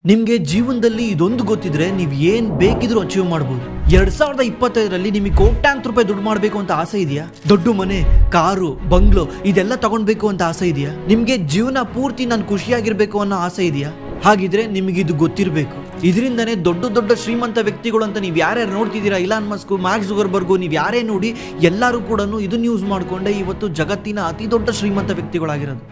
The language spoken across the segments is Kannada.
ನಿಮಗೆ ಜೀವನದಲ್ಲಿ ಇದೊಂದು ಗೊತ್ತಿದ್ರೆ ನೀವು ಏನು ಬೇಕಿದ್ರೂ ಅಚೀವ್ ಮಾಡ್ಬೋದು. 2025ರಲ್ಲಿ ನಿಮಗೆ ಕೋಟ್ಯಾಂತರ ರೂಪಾಯಿ ದುಡ್ಡು ಮಾಡಬೇಕು ಅಂತ ಆಸೆ ಇದೆಯಾ? ದೊಡ್ಡ ಮನೆ, ಕಾರು, ಬಂಗ್ಲೋ ಇದೆಲ್ಲ ತಗೊಳ್ಬೇಕು ಅಂತ ಆಸೆ ಇದೆಯಾ? ನಿಮಗೆ ಜೀವನ ಪೂರ್ತಿ ನಾನು ಖುಷಿಯಾಗಿರ್ಬೇಕು ಅನ್ನೋ ಆಸೆ ಇದೆಯಾ? ಹಾಗಿದ್ರೆ ನಿಮಗೆ ಇದು ಗೊತ್ತಿರಬೇಕು. ಇದರಿಂದನೇ ದೊಡ್ಡ ದೊಡ್ಡ ಶ್ರೀಮಂತ ವ್ಯಕ್ತಿಗಳು ಅಂತ ನೀವು ಯಾರ್ಯಾರು ನೋಡ್ತಿದ್ದೀರಾ, ಇಲಾನ್ ಮಸ್ಕ್, ಮಾರ್ಕ್ ಜುಕರ್ಬರ್ಗ್, ನೀವು ಯಾರೇ ನೋಡಿ ಎಲ್ಲರೂ ಕೂಡ ಇದನ್ನು ಯೂಸ್ ಮಾಡಿಕೊಂಡೆ ಇವತ್ತು ಜಗತ್ತಿನ ಅತಿ ದೊಡ್ಡ ಶ್ರೀಮಂತ ವ್ಯಕ್ತಿಗಳಾಗಿರೋದು.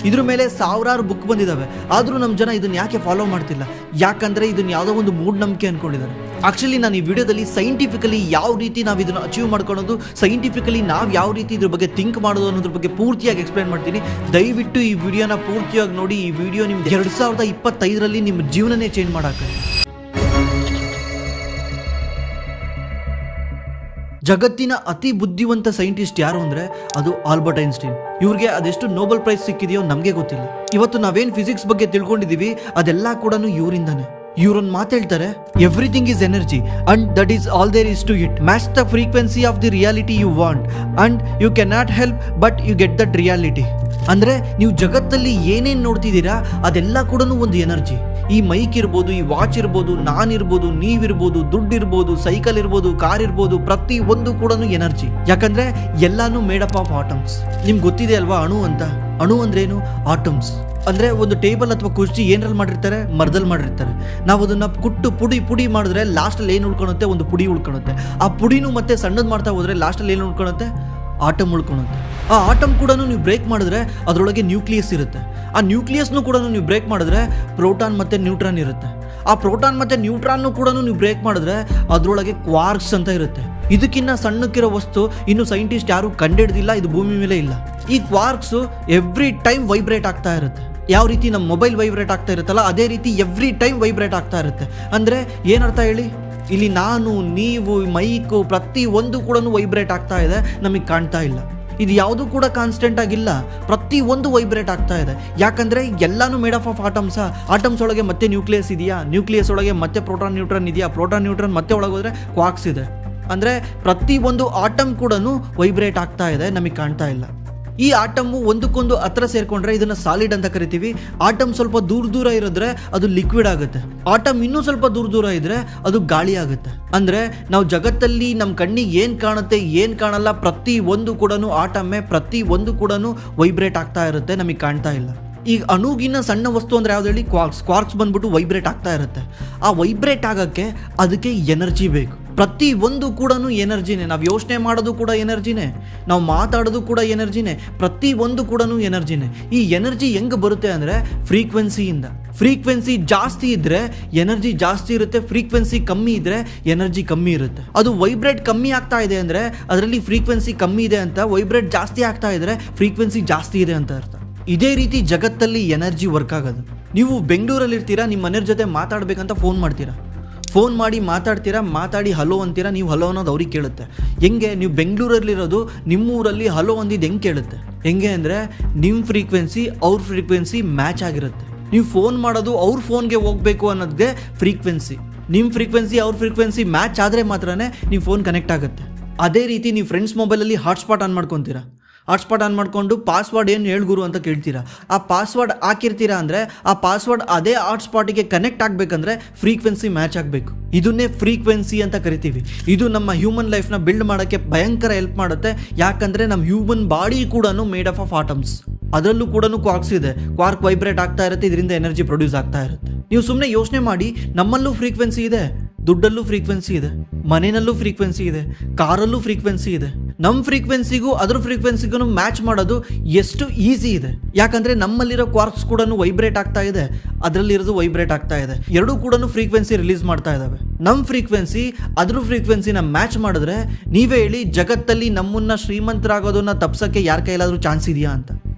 ಇದ್ರ ಮೇಲೆ ಸಾವಿರಾರು ಬುಕ್ ಬಂದಿದ್ದಾವೆ, ಆದರೂ ನಮ್ಮ ಜನ ಇದನ್ನು ಯಾಕೆ ಫಾಲೋ ಮಾಡ್ತಿಲ್ಲ? ಯಾಕಂದರೆ ಇದನ್ನು ಯಾವುದೋ ಒಂದು ಮೂಢನಂಬಿಕೆ ಅಂದ್ಕೊಂಡಿದ್ದಾರೆ. ಆ್ಯಕ್ಚುಲಿ ನಾನು ಈ ವಿಡಿಯೋದಲ್ಲಿ ಸೈಂಟಿಫಿಕಲಿ ಯಾವ ರೀತಿ ನಾವು ಇದನ್ನು ಅಚೀವ್ ಮಾಡ್ಕೊಳ್ಳೋದು, ಸೈಂಟಿಫಿಕಲಿ ನಾವು ಯಾವ ರೀತಿ ಇದ್ರ ಬಗ್ಗೆ ಥಿಂಕ್ ಮಾಡೋದು ಅನ್ನೋದ್ರ ಬಗ್ಗೆ ಪೂರ್ತಿಯಾಗಿ ಎಕ್ಸ್ಪ್ಲೈನ್ ಮಾಡ್ತೀನಿ. ದಯವಿಟ್ಟು ಈ ವಿಡಿಯೋನ ಪೂರ್ತಿಯಾಗಿ ನೋಡಿ. ಈ ವಿಡಿಯೋ ನಿಮ್ಗೆ 2025ರಲ್ಲಿ ನಿಮ್ಮ ಜೀವನನೇ ಚೇಂಜ್ ಮಾಡಾಕ. ಜಗತ್ತಿನ ಅತಿ ಬುದ್ಧಿವಂತ ಸೈಂಟಿಸ್ಟ್ ಯಾರು ಅಂದರೆ ಅದು ಆಲ್ಬರ್ಟ್ ಐನ್ಸ್ಟೈನ್. ಇವ್ರಿಗೆ ಅದೆಷ್ಟು ನೋಬೆಲ್ ಪ್ರೈಸ್ ಸಿಕ್ಕಿದೆಯೋ ನಮಗೆ ಗೊತ್ತಿಲ್ಲ. ಇವತ್ತು ನಾವೇನು ಫಿಸಿಕ್ಸ್ ಬಗ್ಗೆ ತಿಳ್ಕೊಂಡಿದ್ದೀವಿ ಅದೆಲ್ಲ ಕೂಡ ಇವರಿಂದಾನೆ. ಇವರೊಂದು ಮಾತು ಹೇಳ್ತಾರೆ, everything is energy and that is all there is to it. Match the frequency of the reality you want and you can not help but you get that reality. ಅಂದರೆ ನೀವು ಜಗತ್ತಲ್ಲಿ ಏನೇನು ನೋಡ್ತಿದ್ದೀರಾ ಅದೆಲ್ಲ ಕೂಡ ಒಂದು ಎನರ್ಜಿ. ಈ ಮೈಕ್ ಇರ್ಬೋದು, ಈ ವಾಚ್ ಇರ್ಬೋದು, ನಾನಿರ್ಬೋದು, ನೀವಿರ್ಬೋದು, ದುಡ್ಡಿರ್ಬೋದು, ಸೈಕಲ್ ಇರ್ಬೋದು, ಕಾರ್ ಇರ್ಬೋದು, ಪ್ರತಿ ಒಂದು ಕೂಡ ಎನರ್ಜಿ. ಯಾಕಂದ್ರೆ ಎಲ್ಲಾನು ಮೇಡಪ್ ಆಫ್ ಆಟಮ್ಸ್. ನಿಮ್ಗೆ ಗೊತ್ತಿದೆ ಅಲ್ವಾ ಅಣು ಅಂತ? ಅಣು ಅಂದ್ರೇನು? ಆಟಮ್ಸ್ ಅಂದ್ರೆ ಒಂದು ಟೇಬಲ್ ಅಥವಾ ಕುರ್ಚಿ ಏನರಲ್ಲಿ ಮಾಡಿರ್ತಾರೆ? ಮರದಲ್ಲಿ ಮಾಡಿರ್ತಾರೆ. ನಾವು ಅದನ್ನ ಕುಟ್ಟು ಪುಡಿ ಮಾಡಿದ್ರೆ ಲಾಸ್ಟಲ್ಲಿ ಏನು ಉಳ್ಕೊಳುತ್ತೆ? ಒಂದು ಪುಡಿ ಉಳ್ಕೊಳುತ್ತೆ. ಆ ಪುಡಿನೂ ಮತ್ತೆ ಸಣ್ಣದು ಮಾಡ್ತಾ ಹೋದ್ರೆ ಲಾಸ್ಟಲ್ಲಿ ಏನು ಉಳ್ಕೊಳುತ್ತೆ? ಆಟಮ್ ಉಳ್ಕೊಳುತ್ತೆ. ಆ ಆಟಮ್ ಕೂಡ ನೀವು ಬ್ರೇಕ್ ಮಾಡಿದ್ರೆ ಅದರೊಳಗೆ ನ್ಯೂಕ್ಲಿಯಸ್ ಇರುತ್ತೆ. ಆ ನ್ಯೂಕ್ಲಿಯಸ್ನು ಕೂಡ ನೀವು ಬ್ರೇಕ್ ಮಾಡಿದ್ರೆ ಪ್ರೋಟಾನ್ ಮತ್ತು ನ್ಯೂಟ್ರಾನ್ ಇರುತ್ತೆ. ಆ ಪ್ರೋಟಾನ್ ಮತ್ತು ನ್ಯೂಟ್ರಾನ್ನು ಕೂಡ ನೀವು ಬ್ರೇಕ್ ಮಾಡಿದ್ರೆ ಅದರೊಳಗೆ ಕ್ವಾರ್ಕ್ಸ್ ಅಂತ ಇರುತ್ತೆ. ಇದಕ್ಕಿಂತ ಸಣ್ಣಕ್ಕಿರೋ ವಸ್ತು ಇನ್ನು ಸೈಂಟಿಸ್ಟ್ ಯಾರು ಕಂಡುಹಿಡ್ದಿಲ್ಲ, ಇದು ಭೂಮಿ ಮೇಲೆ ಇಲ್ಲ. ಈ ಕ್ವಾರ್ಕ್ಸು ಎವ್ರಿ ಟೈಮ್ ವೈಬ್ರೇಟ್ ಆಗ್ತಾ ಇರುತ್ತೆ. ಯಾವ ರೀತಿ ನಮ್ಮ ಮೊಬೈಲ್ ವೈಬ್ರೇಟ್ ಆಗ್ತಾ ಇರುತ್ತಲ್ಲ ಅದೇ ರೀತಿ ಎವ್ರಿ ಟೈಮ್ ವೈಬ್ರೇಟ್ ಆಗ್ತಾ ಇರುತ್ತೆ. ಅಂದರೆ ಏನರ್ಥ ಹೇಳಿ? ಇಲ್ಲಿ ನಾನು, ನೀವು, ಮೈಕು ಪ್ರತಿ ಒಂದು ಕೂಡ ವೈಬ್ರೇಟ್ ಆಗ್ತಾ ಇದೆ, ನಮಗೆ ಕಾಣ್ತಾ ಇಲ್ಲ. ಇದು ಯಾವುದೂ ಕೂಡ ಕಾನ್ಸ್ಟೆಂಟ್ ಆಗಿಲ್ಲ, ಪ್ರತಿ ಒಂದು ವೈಬ್ರೇಟ್ ಆಗ್ತಾ ಇದೆ. ಯಾಕಂದರೆ ಎಲ್ಲಾನು ಮೇಡ್ ಆಫ್ ಆಟಮ್ಸ್. ಆಟಮ್ಸ್ ಒಳಗೆ ಮತ್ತೆ ನ್ಯೂಕ್ಲಿಯಸ್ ಇದೆಯಾ? ನ್ಯೂಕ್ಲಿಯಸ್ ಒಳಗೆ ಮತ್ತೆ ಪ್ರೋಟಾನ್ ನ್ಯೂಟ್ರಾನ್ ಇದೆಯಾ? ಪ್ರೋಟಾನ್ ನ್ಯೂಟ್ರಾನ್ ಮತ್ತೆ ಒಳಗೆ ಹೋದರೆ ಕ್ವಾರ್ಕ್ಸ್ ಇದೆ. ಅಂದರೆ ಪ್ರತಿ ಒಂದು ಆಟಮ್ ಕೂಡ ವೈಬ್ರೇಟ್ ಆಗ್ತಾ ಇದೆ, ನಮಗೆ ಕಾಣ್ತಾ ಇಲ್ಲ. ಈ ಆಟಮ್ಮು ಒಂದಕ್ಕೊಂದು ಹತ್ರ ಸೇರ್ಕೊಂಡ್ರೆ ಇದನ್ನು ಸಾಲಿಡ್ ಅಂತ ಕರಿತೀವಿ. ಆಟಮ್ ಸ್ವಲ್ಪ ದೂರ ಇರೋದ್ರೆ ಅದು ಲಿಕ್ವಿಡ್ ಆಗುತ್ತೆ. ಆಟಮ್ ಇನ್ನೂ ಸ್ವಲ್ಪ ದೂರ ಇದ್ರೆ ಅದು ಗಾಳಿ ಆಗುತ್ತೆ. ಅಂದರೆ ನಾವು ಜಗತ್ತಲ್ಲಿ ನಮ್ಮ ಕಣ್ಣಿಗೆ ಏನು ಕಾಣುತ್ತೆ, ಏನು ಕಾಣಲ್ಲ, ಪ್ರತಿ ಒಂದು ಕೂಡ ಆಟಮ್ಮೆ, ಪ್ರತಿ ಒಂದು ಕೂಡ ವೈಬ್ರೇಟ್ ಆಗ್ತಾ ಇರುತ್ತೆ, ನಮಗೆ ಕಾಣ್ತಾ ಇಲ್ಲ. ಈಗ ಅಣುಗಿನ ಸಣ್ಣ ವಸ್ತು ಅಂದರೆ ಯಾವ್ದು ಹೇಳಿ? ಕ್ವಾರ್ಕ್ಸ್ ಬಂದ್ಬಿಟ್ಟು ವೈಬ್ರೇಟ್ ಆಗ್ತಾ ಇರುತ್ತೆ. ಆ ವೈಬ್ರೇಟ್ ಆಗೋಕ್ಕೆ ಅದಕ್ಕೆ ಎನರ್ಜಿ ಬೇಕು. ಪ್ರತಿ ಒಂದು ಕೂಡ ಎನರ್ಜಿನೇ. ನಾವು ಯೋಚನೆ ಮಾಡೋದು ಕೂಡ ಎನರ್ಜಿನೇ, ನಾವು ಮಾತಾಡೋದು ಕೂಡ ಎನರ್ಜಿನೇ, ಪ್ರತಿ ಒಂದು ಕೂಡ ಎನರ್ಜಿನೇ. ಈ ಎನರ್ಜಿ ಹೆಂಗೆ ಬರುತ್ತೆ ಅಂದರೆ ಫ್ರೀಕ್ವೆನ್ಸಿಯಿಂದ. ಫ್ರೀಕ್ವೆನ್ಸಿ ಜಾಸ್ತಿ ಇದ್ದರೆ ಎನರ್ಜಿ ಜಾಸ್ತಿ ಇರುತ್ತೆ, ಫ್ರೀಕ್ವೆನ್ಸಿ ಕಮ್ಮಿ ಇದ್ದರೆ ಎನರ್ಜಿ ಕಮ್ಮಿ ಇರುತ್ತೆ. ಅದು ವೈಬ್ರೇಟ್ ಕಮ್ಮಿ ಆಗ್ತಾ ಇದೆ ಅಂದರೆ ಅದರಲ್ಲಿ ಫ್ರೀಕ್ವೆನ್ಸಿ ಕಮ್ಮಿ ಇದೆ ಅಂತ, ವೈಬ್ರೇಟ್ ಜಾಸ್ತಿ ಆಗ್ತಾ ಇದ್ದರೆ ಫ್ರೀಕ್ವೆನ್ಸಿ ಜಾಸ್ತಿ ಇದೆ ಅಂತ ಅರ್ಥ. ಇದೇ ರೀತಿ ಜಗತ್ತಲ್ಲಿ ಎನರ್ಜಿ ವರ್ಕ್ ಆಗೋದು. ನೀವು ಬೆಂಗಳೂರಲ್ಲಿ ಇರ್ತೀರಾ, ನಿಮ್ಮ ಮನೆಯವ್ರ ಜೊತೆ ಮಾತಾಡಬೇಕಂತ ಫೋನ್ ಮಾಡ್ತೀರಾ. ಫೋನ್ ಮಾಡಿ ಮಾತಾಡ್ತೀರಾ, ಮಾತಾಡಿ ಹಲೋ ಅಂತೀರಾ. ನೀವು ಹಲೋ ಅನ್ನೋದು ಅವ್ರಿಗೆ ಕೇಳುತ್ತೆ. ಹೆಂಗೆ? ನೀವು ಬೆಂಗಳೂರಲ್ಲಿರೋದು ನಿಮ್ಮೂರಲ್ಲಿ ಹಲೋ ಅಂದಿದ್ದು ಹೆಂಗೆ ಕೇಳುತ್ತೆ? ಹೆಂಗೆ ಅಂದರೆ ನಿಮ್ಮ ಫ್ರೀಕ್ವೆನ್ಸಿ ಅವ್ರ ಫ್ರೀಕ್ವೆನ್ಸಿ ಮ್ಯಾಚ್ ಆಗಿರುತ್ತೆ. ನೀವು ಫೋನ್ ಮಾಡೋದು ಅವ್ರ ಫೋನ್ಗೆ ಹೋಗಬೇಕು ಅನ್ನೋದಕ್ಕೆ ಫ್ರೀಕ್ವೆನ್ಸಿ. ನಿಮ್ಮ ಫ್ರೀಕ್ವೆನ್ಸಿ ಅವ್ರ ಫ್ರೀಕ್ವೆನ್ಸಿ ಮ್ಯಾಚ್ ಆದರೆ ಮಾತ್ರನೇ ನೀವು ಫೋನ್ ಕನೆಕ್ಟ್ ಆಗುತ್ತೆ. ಅದೇ ರೀತಿ ನೀವು ಫ್ರೆಂಡ್ಸ್ ಮೊಬೈಲಲ್ಲಿ ಹಾಟ್ಸ್ಪಾಟ್ ಆನ್ ಮಾಡ್ಕೊತೀರಾ. ಹಾಟ್ಸ್ಪಾಟ್ ಆನ್ ಮಾಡಿಕೊಂಡು ಪಾಸ್ವರ್ಡ್ ಏನು ಹೇಳ್ಗುರು ಅಂತ ಕೇಳ್ತೀರಾ. ಆ ಪಾಸ್ವರ್ಡ್ ಹಾಕಿರ್ತೀರಾ ಅಂದರೆ ಆ ಪಾಸ್ವರ್ಡ್ ಅದೇ ಹಾಟ್ಸ್ಪಾಟಿಗೆ ಕನೆಕ್ಟ್ ಆಗಬೇಕಂದ್ರೆ ಫ್ರೀಕ್ವೆನ್ಸಿ ಮ್ಯಾಚ್ ಆಗಬೇಕು. ಇದನ್ನೇ ಫ್ರೀಕ್ವೆನ್ಸಿ ಅಂತ ಕರಿತೀವಿ. ಇದು ನಮ್ಮ ಹ್ಯೂಮನ್ ಲೈಫ್ನ ಬಿಲ್ಡ್ ಮಾಡೋಕ್ಕೆ ಭಯಂಕರ ಹೆಲ್ಪ್ ಮಾಡುತ್ತೆ. ಯಾಕಂದರೆ ನಮ್ಮ ಹ್ಯೂಮನ್ ಬಾಡಿ ಕೂಡ ಮೇಡ್ ಆಫ್ ಆಟಮ್ಸ್. ಅದರಲ್ಲೂ ಕೂಡ ಕ್ವಾರ್ಕ್ಸ್ ಇದೆ. ಕ್ವಾರ್ಕ್ ವೈಬ್ರೇಟ್ ಆಗ್ತಾ ಇರುತ್ತೆ, ಇದರಿಂದ ಎನರ್ಜಿ ಪ್ರೊಡ್ಯೂಸ್ ಆಗ್ತಾ ಇರುತ್ತೆ. ನೀವು ಸುಮ್ಮನೆ ಯೋಚನೆ ಮಾಡಿ, ನಮ್ಮಲ್ಲೂ ಫ್ರೀಕ್ವೆನ್ಸಿ ಇದೆ, ದುಡ್ಡಲ್ಲೂ ಫ್ರೀಕ್ವೆನ್ಸಿ ಇದೆ, ಮನೆಯಲ್ಲೂ ಫ್ರೀಕ್ವೆನ್ಸಿ ಇದೆ, ಕಾರಲ್ಲೂ ಫ್ರೀಕ್ವೆನ್ಸಿ ಇದೆ. ನಮ್ಮ ಫ್ರೀಕ್ವೆನ್ಸಿಗೂ ಅದ್ರ ಫ್ರೀಕ್ವೆನ್ಸಿಗೂ ಮ್ಯಾಚ್ ಮಾಡೋದು ಎಷ್ಟು ಈಸಿ ಇದೆ. ಯಾಕಂದರೆ ನಮ್ಮಲ್ಲಿರೋ ಕ್ವಾರ್ಕ್ಸ್ ಕೂಡ ವೈಬ್ರೇಟ್ ಆಗ್ತಾ ಇದೆ, ಅದರಲ್ಲಿರೋದು ವೈಬ್ರೇಟ್ ಆಗ್ತಾ ಇದೆ. ಎರಡೂ ಕೂಡ ಫ್ರೀಕ್ವೆನ್ಸಿ ರಿಲೀಸ್ ಮಾಡ್ತಾ ಇದ್ದಾವೆ. ನಮ್ಮ ಫ್ರೀಕ್ವೆನ್ಸಿ ಅದ್ರ ಫ್ರೀಕ್ವೆನ್ಸಿನ ಮ್ಯಾಚ್ ಮಾಡಿದ್ರೆ ನೀವೇ ಹೇಳಿ, ಜಗತ್ತಲ್ಲಿ ನಮ್ಮನ್ನ ಶ್ರೀಮಂತರಾಗೋದನ್ನ ತಪ್ಸೋಕ್ಕೆ ಯಾರ ಕೈಲಾದರೂ ಚಾನ್ಸ್ ಇದೆಯಾ ಅಂತ?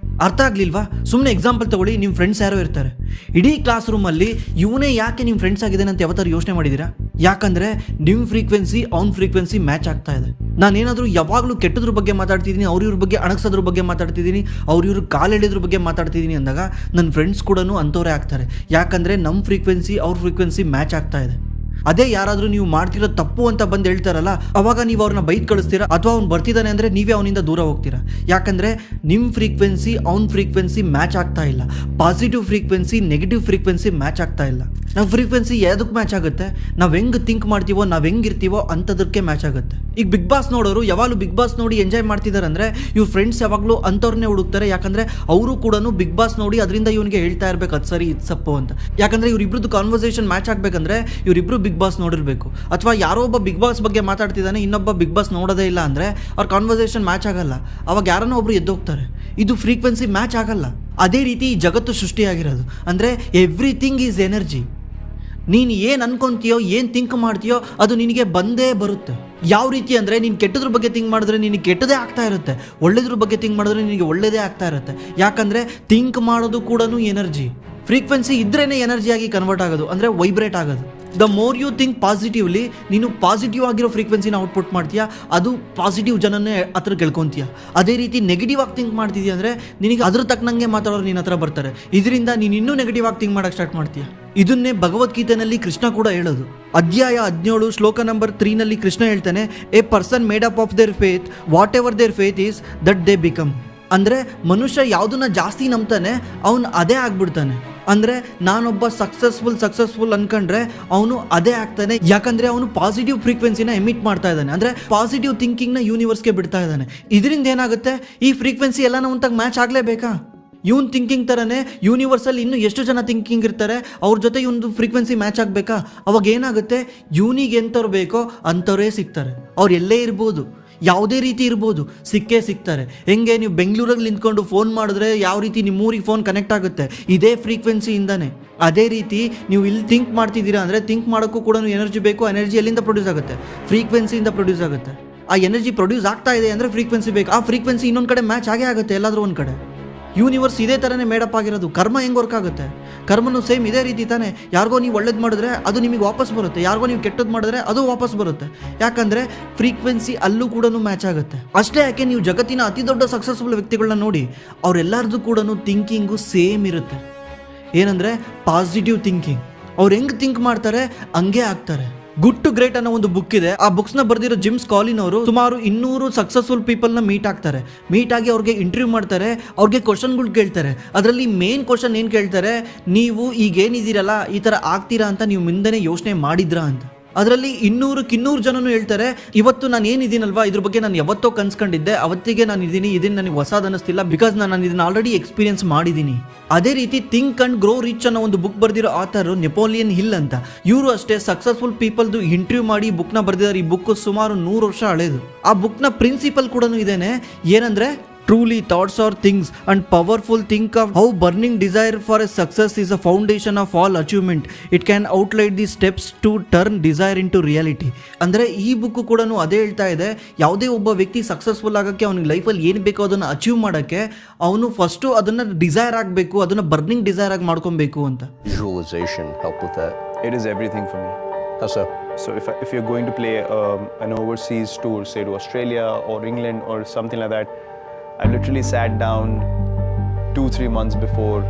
ಅರ್ಥ ಆಗಲಿಲ್ವಾ? ಸುಮ್ಮನೆ ಎಕ್ಸಾಂಪಲ್ ತಗೊಳ್ಳಿ. ನಿಮ್ಮ ಫ್ರೆಂಡ್ಸ್ ಯಾರೋ ಇರ್ತಾರೆ. ಇಡೀ ಕ್ಲಾಸ್ ರೂಮಲ್ಲಿ ಇವನೇ ಯಾಕೆ ನಿಮ್ಮ ಫ್ರೆಂಡ್ಸ್ ಆಗಿದ್ದಾನೆ ಅಂತ ಯಾವತ್ತಾರು ಯೋಚನೆ ಮಾಡಿದ್ದೀರಾ? ಯಾಕಂದರೆ ನಿಮ್ಮ ಫ್ರೀಕ್ವೆನ್ಸಿ ಅವ್ನ ಫ್ರೀಕ್ವೆನ್ಸಿ ಮ್ಯಾಚ್ ಆಗ್ತಾ ಇದೆ. ನಾನೇನಾದರೂ ಯಾವಾಗಲೂ ಕೆಟ್ಟದ್ರ ಬಗ್ಗೆ ಮಾತಾಡ್ತಿದ್ದೀನಿ, ಇವ್ರ ಬಗ್ಗೆ ಅಣಗ್ಸೋದ್ರ ಬಗ್ಗೆ ಮಾತಾಡ್ತಿದ್ದೀನಿ, ಇವ್ರ ಕಾಲು ಎಳೆದ್ರ ಬಗ್ಗೆ ಮಾತಾಡ್ತಿದ್ದೀನಿ ಅಂದಾಗ ನನ್ನ ಫ್ರೆಂಡ್ಸ್ ಕೂಡ ಅಂಥವ್ರೇ ಆಗ್ತಾರೆ. ಯಾಕಂದರೆ ನಮ್ಮ ಫ್ರೀಕ್ವೆನ್ಸಿ ಅವ್ರ ಫ್ರೀಕ್ವೆನ್ಸಿ ಮ್ಯಾಚ್ ಆಗ್ತಾ ಇದೆ. ಅದೇ ಯಾರಾದ್ರೂ ನೀವು ಮಾಡ್ತಿರೋ ತಪ್ಪು ಅಂತ ಬಂದು ಹೇಳ್ತಾರಲ್ಲ, ಅವಾಗ ನೀವು ಅವ್ರನ್ನ ಬೈದ್ ಕಳಿಸ್ತೀರಾ, ಅಥವಾ ಅವ್ನು ಬರ್ತಿದ್ದಾನೆ ಅಂದ್ರೆ ನೀವೇ ಅವನಿಂದ ದೂರ ಹೋಗ್ತೀರಾ. ಯಾಕಂದ್ರೆ ನಿಮ್ಮ ಫ್ರೀಕ್ವೆನ್ಸಿ ಅವ್ನ ಫ್ರೀಕ್ವೆನ್ಸಿ ಮ್ಯಾಚ್ ಆಗ್ತಾ ಇಲ್ಲ. Positive frequency negative frequency match ಆಗ್ತಾ ಇಲ್ಲ. ನಾವು ಫ್ರೀಕ್ವೆನ್ಸಿ ಯಾವುದಕ್ಕೆ ಮ್ಯಾಚ್ ಆಗುತ್ತೆ? ನಾವು ಹೆಂಗೆ ಥಿಂಕ್ ಮಾಡ್ತೀವೋ, ನಾವು ಹೆಂಗಿರ್ತೀವೋ ಅಂಥದಕ್ಕೆ ಮ್ಯಾಚ್ ಆಗುತ್ತೆ. ಈಗ ಬಿಗ್ ಬಾಸ್ ನೋಡೋರು ಯಾವಾಗಲೂ ಬಿಗ್ ಬಾಸ್ ನೋಡಿ ಎಂಜಾಯ್ ಮಾಡ್ತಿದ್ದಾರೆ ಅಂದರೆ ಇವ್ರ ಫ್ರೆಂಡ್ಸ್ ಯಾವಾಗಲೂ ಅಂಥವ್ರನ್ನೇ ಹುಡುಕ್ತಾರೆ. ಯಾಕಂದರೆ ಅವರು ಕೂಡ ಬಿಗ್ ಬಾಸ್ ನೋಡಿ ಅದರಿಂದ ಇವನಿಗೆ ಹೇಳ್ತಾ ಇರಬೇಕು ಅದು ಸರಿ ಇದು ಸಪ್ಪು ಅಂತ. ಯಾಕಂದರೆ ಇವರಿಬ್ರದ್ದು ಕಾನ್ವರ್ಸೇಷನ್ ಮ್ಯಾಚ್ ಆಗಬೇಕಂದ್ರೆ ಇವರಿಬ್ರು ಬಿಗ್ ಬಾಸ್ ನೋಡಿರಬೇಕು. ಅಥವಾ ಯಾರೋ ಒಬ್ಬ ಬಿಗ್ ಬಾಸ್ ಬಗ್ಗೆ ಮಾತಾಡ್ತಿದ್ದಾನೆ, ಇನ್ನೊಬ್ಬ ಬಿಗ್ ಬಾಸ್ ನೋಡೋದೇ ಇಲ್ಲ ಅಂದರೆ ಅವ್ರ ಕಾನ್ವರ್ಸೇಷನ್ ಮ್ಯಾಚ್ ಆಗಲ್ಲ. ಅವಾಗ ಯಾರನ್ನೋ ಒಬ್ರು ಎದ್ದೋಗ್ತಾರೆ. ಇದು ಫ್ರೀಕ್ವೆನ್ಸಿ ಮ್ಯಾಚ್ ಆಗಲ್ಲ. ಅದೇ ರೀತಿ ಈ ಜಗತ್ತು ಸೃಷ್ಟಿಯಾಗಿರೋದು. ಅಂದರೆ ಎವ್ರಿಥಿಂಗ್ ಈಸ್ ಎನರ್ಜಿ. ನೀನು ಏನು ಅನ್ಕೊಂತೀಯೋ, ಏನು ಥಿಂಕ್ ಮಾಡ್ತೀಯೋ ಅದು ನಿನಗೆ ಬಂದೇ ಬರುತ್ತೆ. ಯಾವ ರೀತಿ ಅಂದರೆ ನೀನು ಕೆಟ್ಟದ್ರ ಬಗ್ಗೆ ಥಿಂಕ್ ಮಾಡಿದ್ರೆ ನಿನಗೆ ಕೆಟ್ಟದೇ ಆಗ್ತಾ ಇರುತ್ತೆ, ಒಳ್ಳೆದ್ರ ಬಗ್ಗೆ ಥಿಂಕ್ ಮಾಡಿದ್ರೆ ನಿನಗೆ ಒಳ್ಳೆಯದೇ ಆಗ್ತಾ ಇರುತ್ತೆ. ಯಾಕಂದರೆ ಥಿಂಕ್ ಮಾಡೋದು ಕೂಡ ಎನರ್ಜಿ. ಫ್ರೀಕ್ವೆನ್ಸಿ ಇದ್ರೇ ಎನರ್ಜಿಯಾಗಿ ಕನ್ವರ್ಟ್ ಆಗೋದು, ಅಂದರೆ ವೈಬ್ರೇಟ್ ಆಗೋದು. The more you think positively, ನೀನು ಪಾಸಿಟಿವ್ ಆಗಿರೋ ಫ್ರೀಕ್ವೆನ್ಸಿನ ಔಟ್ಪುಟ್ ಮಾಡ್ತೀಯಾ, ಅದು ಪಾಸಿಟಿವ್ ಜನನೇ ಹತ್ರ ಗೆಳ್ಕೊತೀಯ. ಅದೇ ರೀತಿ ನೆಗೆಟಿವ್ ಆಗಿ ಥಿಂಕ್ ಮಾಡ್ತಿದ್ಯಾ ಅಂದರೆ ನಿನಗೆ ಅದ್ರ ತಕ್ಕನಂಗೆ ಮಾತಾಡೋರು ನಿನ್ನ ಹತ್ರ ಬರ್ತಾರೆ. ಇದರಿಂದ ನೀನು ಇನ್ನೂ ನೆಗೆಟಿವ್ ಆಗಿ ಥಿಂಕ್ ಮಾಡೋಕ್ಕೆ ಸ್ಟಾರ್ಟ್ ಮಾಡ್ತೀಯ. ಇದನ್ನೇ ಭಗವದ್ಗೀತೆಯಲ್ಲಿ ಕೃಷ್ಣ ಕೂಡ ಹೇಳೋದು. ಅಧ್ಯಾಯ 17 ಶ್ಲೋಕ ನಂಬರ್ 3 ಕೃಷ್ಣ ಹೇಳ್ತಾನೆ, a person made up of their faith, whatever their faith is that they become. ಅಂದರೆ ಮನುಷ್ಯ ಯಾವುದನ್ನ ಜಾಸ್ತಿ ನಂಬ್ತಾನೆ ಅವನು ಅದೇ ಆಗ್ಬಿಡ್ತಾನೆ. ಅಂದರೆ ನಾನೊಬ್ಬ ಸಕ್ಸಸ್ಫುಲ್ ಅನ್ಕೊಂಡ್ರೆ ಅವನು ಅದೇ ಆಗ್ತಾನೆ. ಯಾಕಂದರೆ ಅವನು ಪಾಸಿಟಿವ್ ಫ್ರೀಕ್ವೆನ್ಸಿನ ಎಮಿಟ್ ಮಾಡ್ತಾ ಇದ್ದಾನೆ, ಅಂದರೆ ಪಾಸಿಟಿವ್ ಥಿಂಕಿಂಗ್ನ ಯೂನಿವರ್ಸ್ಗೆ ಬಿಡ್ತಾ ಇದ್ದಾನೆ. ಇದರಿಂದ ಏನಾಗುತ್ತೆ, ಈ ಫ್ರೀಕ್ವೆನ್ಸಿ ಎಲ್ಲ ನಾವು ಮ್ಯಾಚ್ ಆಗಲೇಬೇಕಾ? ಇವನ್ ಥಿಂಕಿಂಗ್ ಥರನೇ ಯೂನಿವರ್ಸಲ್ಲಿ ಇನ್ನೂ ಎಷ್ಟು ಜನ ಥಿಂಕಿಂಗ್ ಇರ್ತಾರೆ, ಅವ್ರ ಜೊತೆ ಇವನು ಫ್ರೀಕ್ವೆನ್ಸಿ ಮ್ಯಾಚ್ ಆಗಬೇಕಾ? ಅವಾಗ ಏನಾಗುತ್ತೆ, ಇವನಿಗೆ ಎಂಥವ್ರು ಬೇಕೋ ಅಂಥವರೇ ಸಿಗ್ತಾರೆ. ಅವ್ರು ಎಲ್ಲೇ ಇರ್ಬೋದು, ಯಾವುದೇ ರೀತಿ ಇರ್ಬೋದು, ಸಿಕ್ಕೇ ಸಿಗ್ತಾರೆ. ಹೆಂಗೆ ನೀವು ಬೆಂಗಳೂರಲ್ಲಿ ನಿಂತ್ಕೊಂಡು ಫೋನ್ ಮಾಡಿದ್ರೆ ಯಾವ ರೀತಿ ನಿಮ್ಮೂರಿಗೆ ಫೋನ್ ಕನೆಕ್ಟ್ ಆಗುತ್ತೆ, ಇದೇ ಫ್ರೀಕ್ವೆನ್ಸಿಯಿಂದಾನೆ. ಅದೇ ರೀತಿ ನೀವು ಇಲ್ಲಿ ಥಿಂಕ್ ಮಾಡ್ತಿದ್ದೀರಾ ಅಂದರೆ ಥಿಂಕ್ ಮಾಡೋಕ್ಕೂ ಕೂಡ ಎನರ್ಜಿ ಬೇಕು. ಎನರ್ಜಿ ಎಲ್ಲಿಂದ ಪ್ರೊಡ್ಯೂಸ್ ಆಗುತ್ತೆ? ಫ್ರೀಕ್ವೆನ್ಸಿಯಿಂದ ಪ್ರೊಡ್ಯೂಸ್ ಆಗುತ್ತೆ. ಆ ಎನರ್ಜಿ ಪ್ರೊಡ್ಯೂಸ್ ಆಗ್ತಾ ಇದೆ ಅಂದರೆ ಫ್ರೀಕ್ವೆನ್ಸಿ ಬೇಕು. ಆ ಫ್ರೀಕ್ವೆನ್ಸಿ ಇನ್ನೊಂದು ಕಡೆ ಮ್ಯಾಚ್ ಆಗೇ ಆಗುತ್ತೆ, ಎಲ್ಲಾದರೂ ಒಂದು ಕಡೆ. ಯೂನಿವರ್ಸ್ ಇದೇ ಥರನೇ ಮೇಡಪ್ ಆಗಿರೋದು. ಕರ್ಮ ಹೆಂಗೆ ವರ್ಕ್ ಆಗುತ್ತೆ? ಕರ್ಮನೂ ಸೇಮ್ ಇದೇ ರೀತಿ ತಾನೆ. ಯಾರಿಗೋ ನೀವು ಒಳ್ಳೇದು ಮಾಡಿದ್ರೆ ಅದು ನಿಮಗೆ ವಾಪಸ್ ಬರುತ್ತೆ, ಯಾರಿಗೋ ನೀವು ಕೆಟ್ಟದ್ದು ಮಾಡಿದ್ರೆ ಅದು ವಾಪಸ್ ಬರುತ್ತೆ. ಯಾಕಂದರೆ ಫ್ರೀಕ್ವೆನ್ಸಿ ಅಲ್ಲೂ ಕೂಡ ಮ್ಯಾಚ್ ಆಗುತ್ತೆ. ಅಷ್ಟೇ ಯಾಕೆ, ನೀವು ಜಗತ್ತಿನ ಅತಿ ದೊಡ್ಡ ಸಕ್ಸಸ್ಫುಲ್ ವ್ಯಕ್ತಿಗಳನ್ನ ನೋಡಿ, ಅವರೆಲ್ಲರದು ಕೂಡ ಥಿಂಕಿಂಗು ಸೇಮ್ ಇರುತ್ತೆ. ಏನಂದರೆ ಪಾಸಿಟಿವ್ ಥಿಂಕಿಂಗ್. ಅವ್ರು ಹೆಂಗೆ ಥಿಂಕ್ ಮಾಡ್ತಾರೆ ಹಂಗೆ ಆಗ್ತಾರೆ. ಗುಡ್ ಟು ಗ್ರೇಟ್ ಅನ್ನೋ ಒಂದು ಬುಕ್ ಇದೆ. ಆ ಬುಕ್ಸ್ನ ಬರೆದಿರೋ ಜಿಮ್ಸ್ ಕಾಲಿನ್ ಅವರು ಸುಮಾರು 200 ಸಕ್ಸಸ್ಫುಲ್ ಪೀಪಲ್ನ ಮೀಟ್ ಆಗ್ತಾರೆ. ಮೀಟ್ ಆಗಿ ಅವ್ರಿಗೆ ಇಂಟರ್ವ್ಯೂ ಮಾಡ್ತಾರೆ, ಅವ್ರಿಗೆ ಕ್ವಶನ್ಗಳು ಕೇಳ್ತಾರೆ. ಅದರಲ್ಲಿ ಮೇನ್ ಕ್ವಶನ್ ಏನು ಕೇಳ್ತಾರೆ, ನೀವು ಈಗೇನಿದ್ದೀರಲ್ಲ ಈ ಥರ ಆಗ್ತೀರಾ ಅಂತ ನೀವು ಮುಂದೆನೇ ಯೋಚನೆ ಮಾಡಿದ್ರಾ ಅಂತ. ಅದರಲ್ಲಿ 200 ಜನನು ಹೇಳ್ತಾರೆ, ಇವತ್ತು ನಾನು ಏನಿದ್ದೀನಲ್ವಾ ಇದ್ರ ಬಗ್ಗೆ ನಾನು ಯಾವತ್ತೋ ಕನ್ಸ್ಕೊಂಡಿದ್ದೆ, ಅವತ್ತಿಗೆ ನಾನು ಇದನ್ನು ನನಗೆ ಹೊಸದು ಅನ್ನಿಸ್ತಿಲ್ಲ, ಬಿಕಾಸ್ ನಾನು ಇದನ್ನು ಆಲ್ರೆಡಿ ಎಕ್ಸ್ಪೀರಿಯನ್ಸ್ ಮಾಡಿದ್ದೀನಿ. ಅದೇ ರೀತಿ ಥಿಂಕ್ ಅಂಡ್ ಗ್ರೋ ರಿಚ್ ಅನ್ನೋ ಒಂದು ಬುಕ್ ಬರೆದಿರೋ ಆಥರ್ ನೆಪೋಲಿಯನ್ ಹಿಲ್ ಅಂತ. ಇವರು ಅಷ್ಟೇ ಸಕ್ಸಸ್ಫುಲ್ ಪೀಪಲ್ದು ಇಂಟರ್ವ್ಯೂ ಮಾಡಿ ಬುಕ್ನ ಬರೆದಿದ್ದಾರೆ. ಈ ಬುಕ್ ಸುಮಾರು 100 ವರ್ಷ ಹಳೇದು. ಆ ಬುಕ್ನ ಪ್ರಿನ್ಸಿಪಲ್ ಕೂಡ ಇದೇನೆ, ಏನಂದರೆ Truly, thoughts are things and powerful. Think of how burning desire for a success is a foundation of all achievement. It can outline the steps to turn desire into reality. ಅಂದರೆ ಈ ಬುಕ್ ಕೂಡ ಅದೇ ಹೇಳ್ತಾ ಇದೆ, ಯಾವುದೇ ಒಬ್ಬ ವ್ಯಕ್ತಿ ಸಕ್ಸಸ್ಫುಲ್ ಆಗೋಕ್ಕೆ ಅವನಿಗೆ ಲೈಫಲ್ಲಿ ಏನು ಬೇಕೋ ಅದನ್ನು ಅಚೀವ್ ಮಾಡೋಕ್ಕೆ ಅವನು ಫಸ್ಟು ಅದನ್ನು ಡಿಸೈರ್ ಆಗಬೇಕು, ಅದನ್ನು ಬರ್ನಿಂಗ್ ಡಿಸೈರ್ ಆಗಿ ಮಾಡ್ಕೊಬೇಕು ಅಂತ. Visualization help with that. It is everything for me. How so? So if you're going to play an overseas tour, say to Australia or England or something like that, I literally sat down 2-3 months before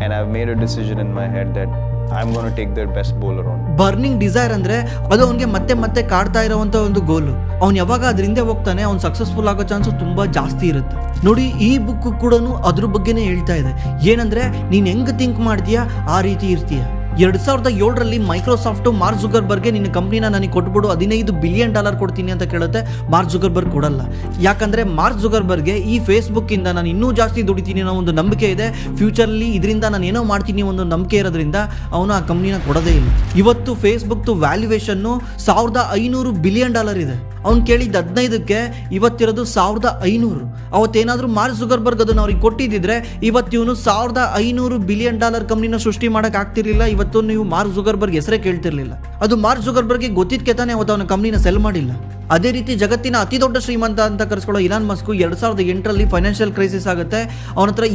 and I've made a decision in my head that I'm going to take their best bowler on. Burning desire ಅಂದರೆ ಅದು ಅವನಿಗೆ ಮತ್ತೆ ಕಾಡ್ತಾ ಇರೋವಂಥ ಒಂದು ಗೋಲು. ಅವ್ನು ಯಾವಾಗ ಅದರಿಂದ ಹೋಗ್ತಾನೆ ಅವ್ನು ಸಕ್ಸಸ್ಫುಲ್ ಆಗೋ ಚಾನ್ಸು ತುಂಬ ಜಾಸ್ತಿ ಇರುತ್ತೆ. ನೋಡಿ, ಈ ಬುಕ್ ಕೂಡ ಅದ್ರ ಬಗ್ಗೆನೇ ಹೇಳ್ತಾ ಇದೆ. ಏನಂದರೆ ನೀನು ಹೆಂಗೆ ಥಿಂಕ್ ಮಾಡ್ತೀಯಾ ಆ ರೀತಿ ಇರ್ತೀಯ. 2007ರಲ್ಲಿ ಮೈಕ್ರೋಸಾಫ್ಟ್ ಮಾರ್ಕ್ ಜುಕರ್ಬರ್ಗ್ಗೆ ನಿನ್ನ ಕಂಪ್ನಿನ ನನಗೆ ಕೊಟ್ಬಿಡು, $15 ಬಿಲಿಯನ್ ಕೊಡ್ತೀನಿ ಅಂತ ಕೇಳುತ್ತೆ. ಮಾರ್ಕ್ ಜುಕರ್ಬರ್ಗ್ ಕೊಡಲ್ಲ. ಯಾಕಂದರೆ ಮಾರ್ಕ್ ಜುಕರ್ಬರ್ಗ್ಗೆ ಈ ಫೇಸ್ಬುಕ್ಕಿಂದ ನಾನು ಇನ್ನೂ ಜಾಸ್ತಿ ದುಡಿತೀನಿ ಅನ್ನೋ ಒಂದು ನಂಬಿಕೆ ಇದೆ. ಫ್ಯೂಚರಲ್ಲಿ ಇದರಿಂದ ನಾನು ಏನೋ ಮಾಡ್ತೀನಿ ಒಂದು ನಂಬಿಕೆ ಇರೋದ್ರಿಂದ ಅವನು ಆ ಕಂಪ್ನಿನ ಕೊಡೋದೇ ಇಲ್ಲ. ಇವತ್ತು ಫೇಸ್ಬುಕ್ದು ವ್ಯಾಲ್ಯೂಯೇಷನ್ನು $1500 ಬಿಲಿಯನ್ ಇದೆ. ಅವ್ನು ಕೇಳಿದ್ದು 15ಕ್ಕೆ, ಇವತ್ತಿರೋದು 1500. ಅವತ್ತೇನಾದರೂ ಮಾರ್ಕ್ ಜುಕರ್ಬರ್ಗ್ ಅದನ್ನು ಅವ್ರಿಗೆ ಕೊಟ್ಟಿದ್ದಿದ್ರೆ ಇವತ್ತು ಇವನು $1500 ಬಿಲಿಯನ್ ಕಂಪ್ನಿನ ಸೃಷ್ಟಿ ಮಾಡೋಕೆ ಆಗ್ತಿರ್ಲಿಲ್ಲ. ಇವತ್ತು ನೀವು ಮಾರ್ಕ್ ಜುಕರ್ಬರ್ಗ್ ಹೆಸರೇ ಕೇಳ್ತಿರ್ಲಿಲ್ಲ. ಅದು ಮಾರ್ಕ್ ಜುಕರ್ಬರ್ಗ್ಗೆ ಗೊತ್ತಿದ್ಕೆ ತಾನೇ ಅವತ್ತು ಅವನ ಕಂಪ್ನಿನ ಸೆಲ್ ಮಾಡಿಲ್ಲ. ಅದೇ ರೀತಿ ಜಗತ್ತಿನ ಅತಿ ದೊಡ್ಡ ಶ್ರೀಮಂತ ಅಂತ ಕರೆಸ್ಕೊಳ್ಳೋ ಇಲಾನ್ ಮಸ್ಕ್ 2008ರಲ್ಲಿ ಫೈನಾನ್ಷಿಯಲ್ ಕ್ರೈಸಿಸ್ ಆಗುತ್ತೆ. ಅವನ ಹತ್ರ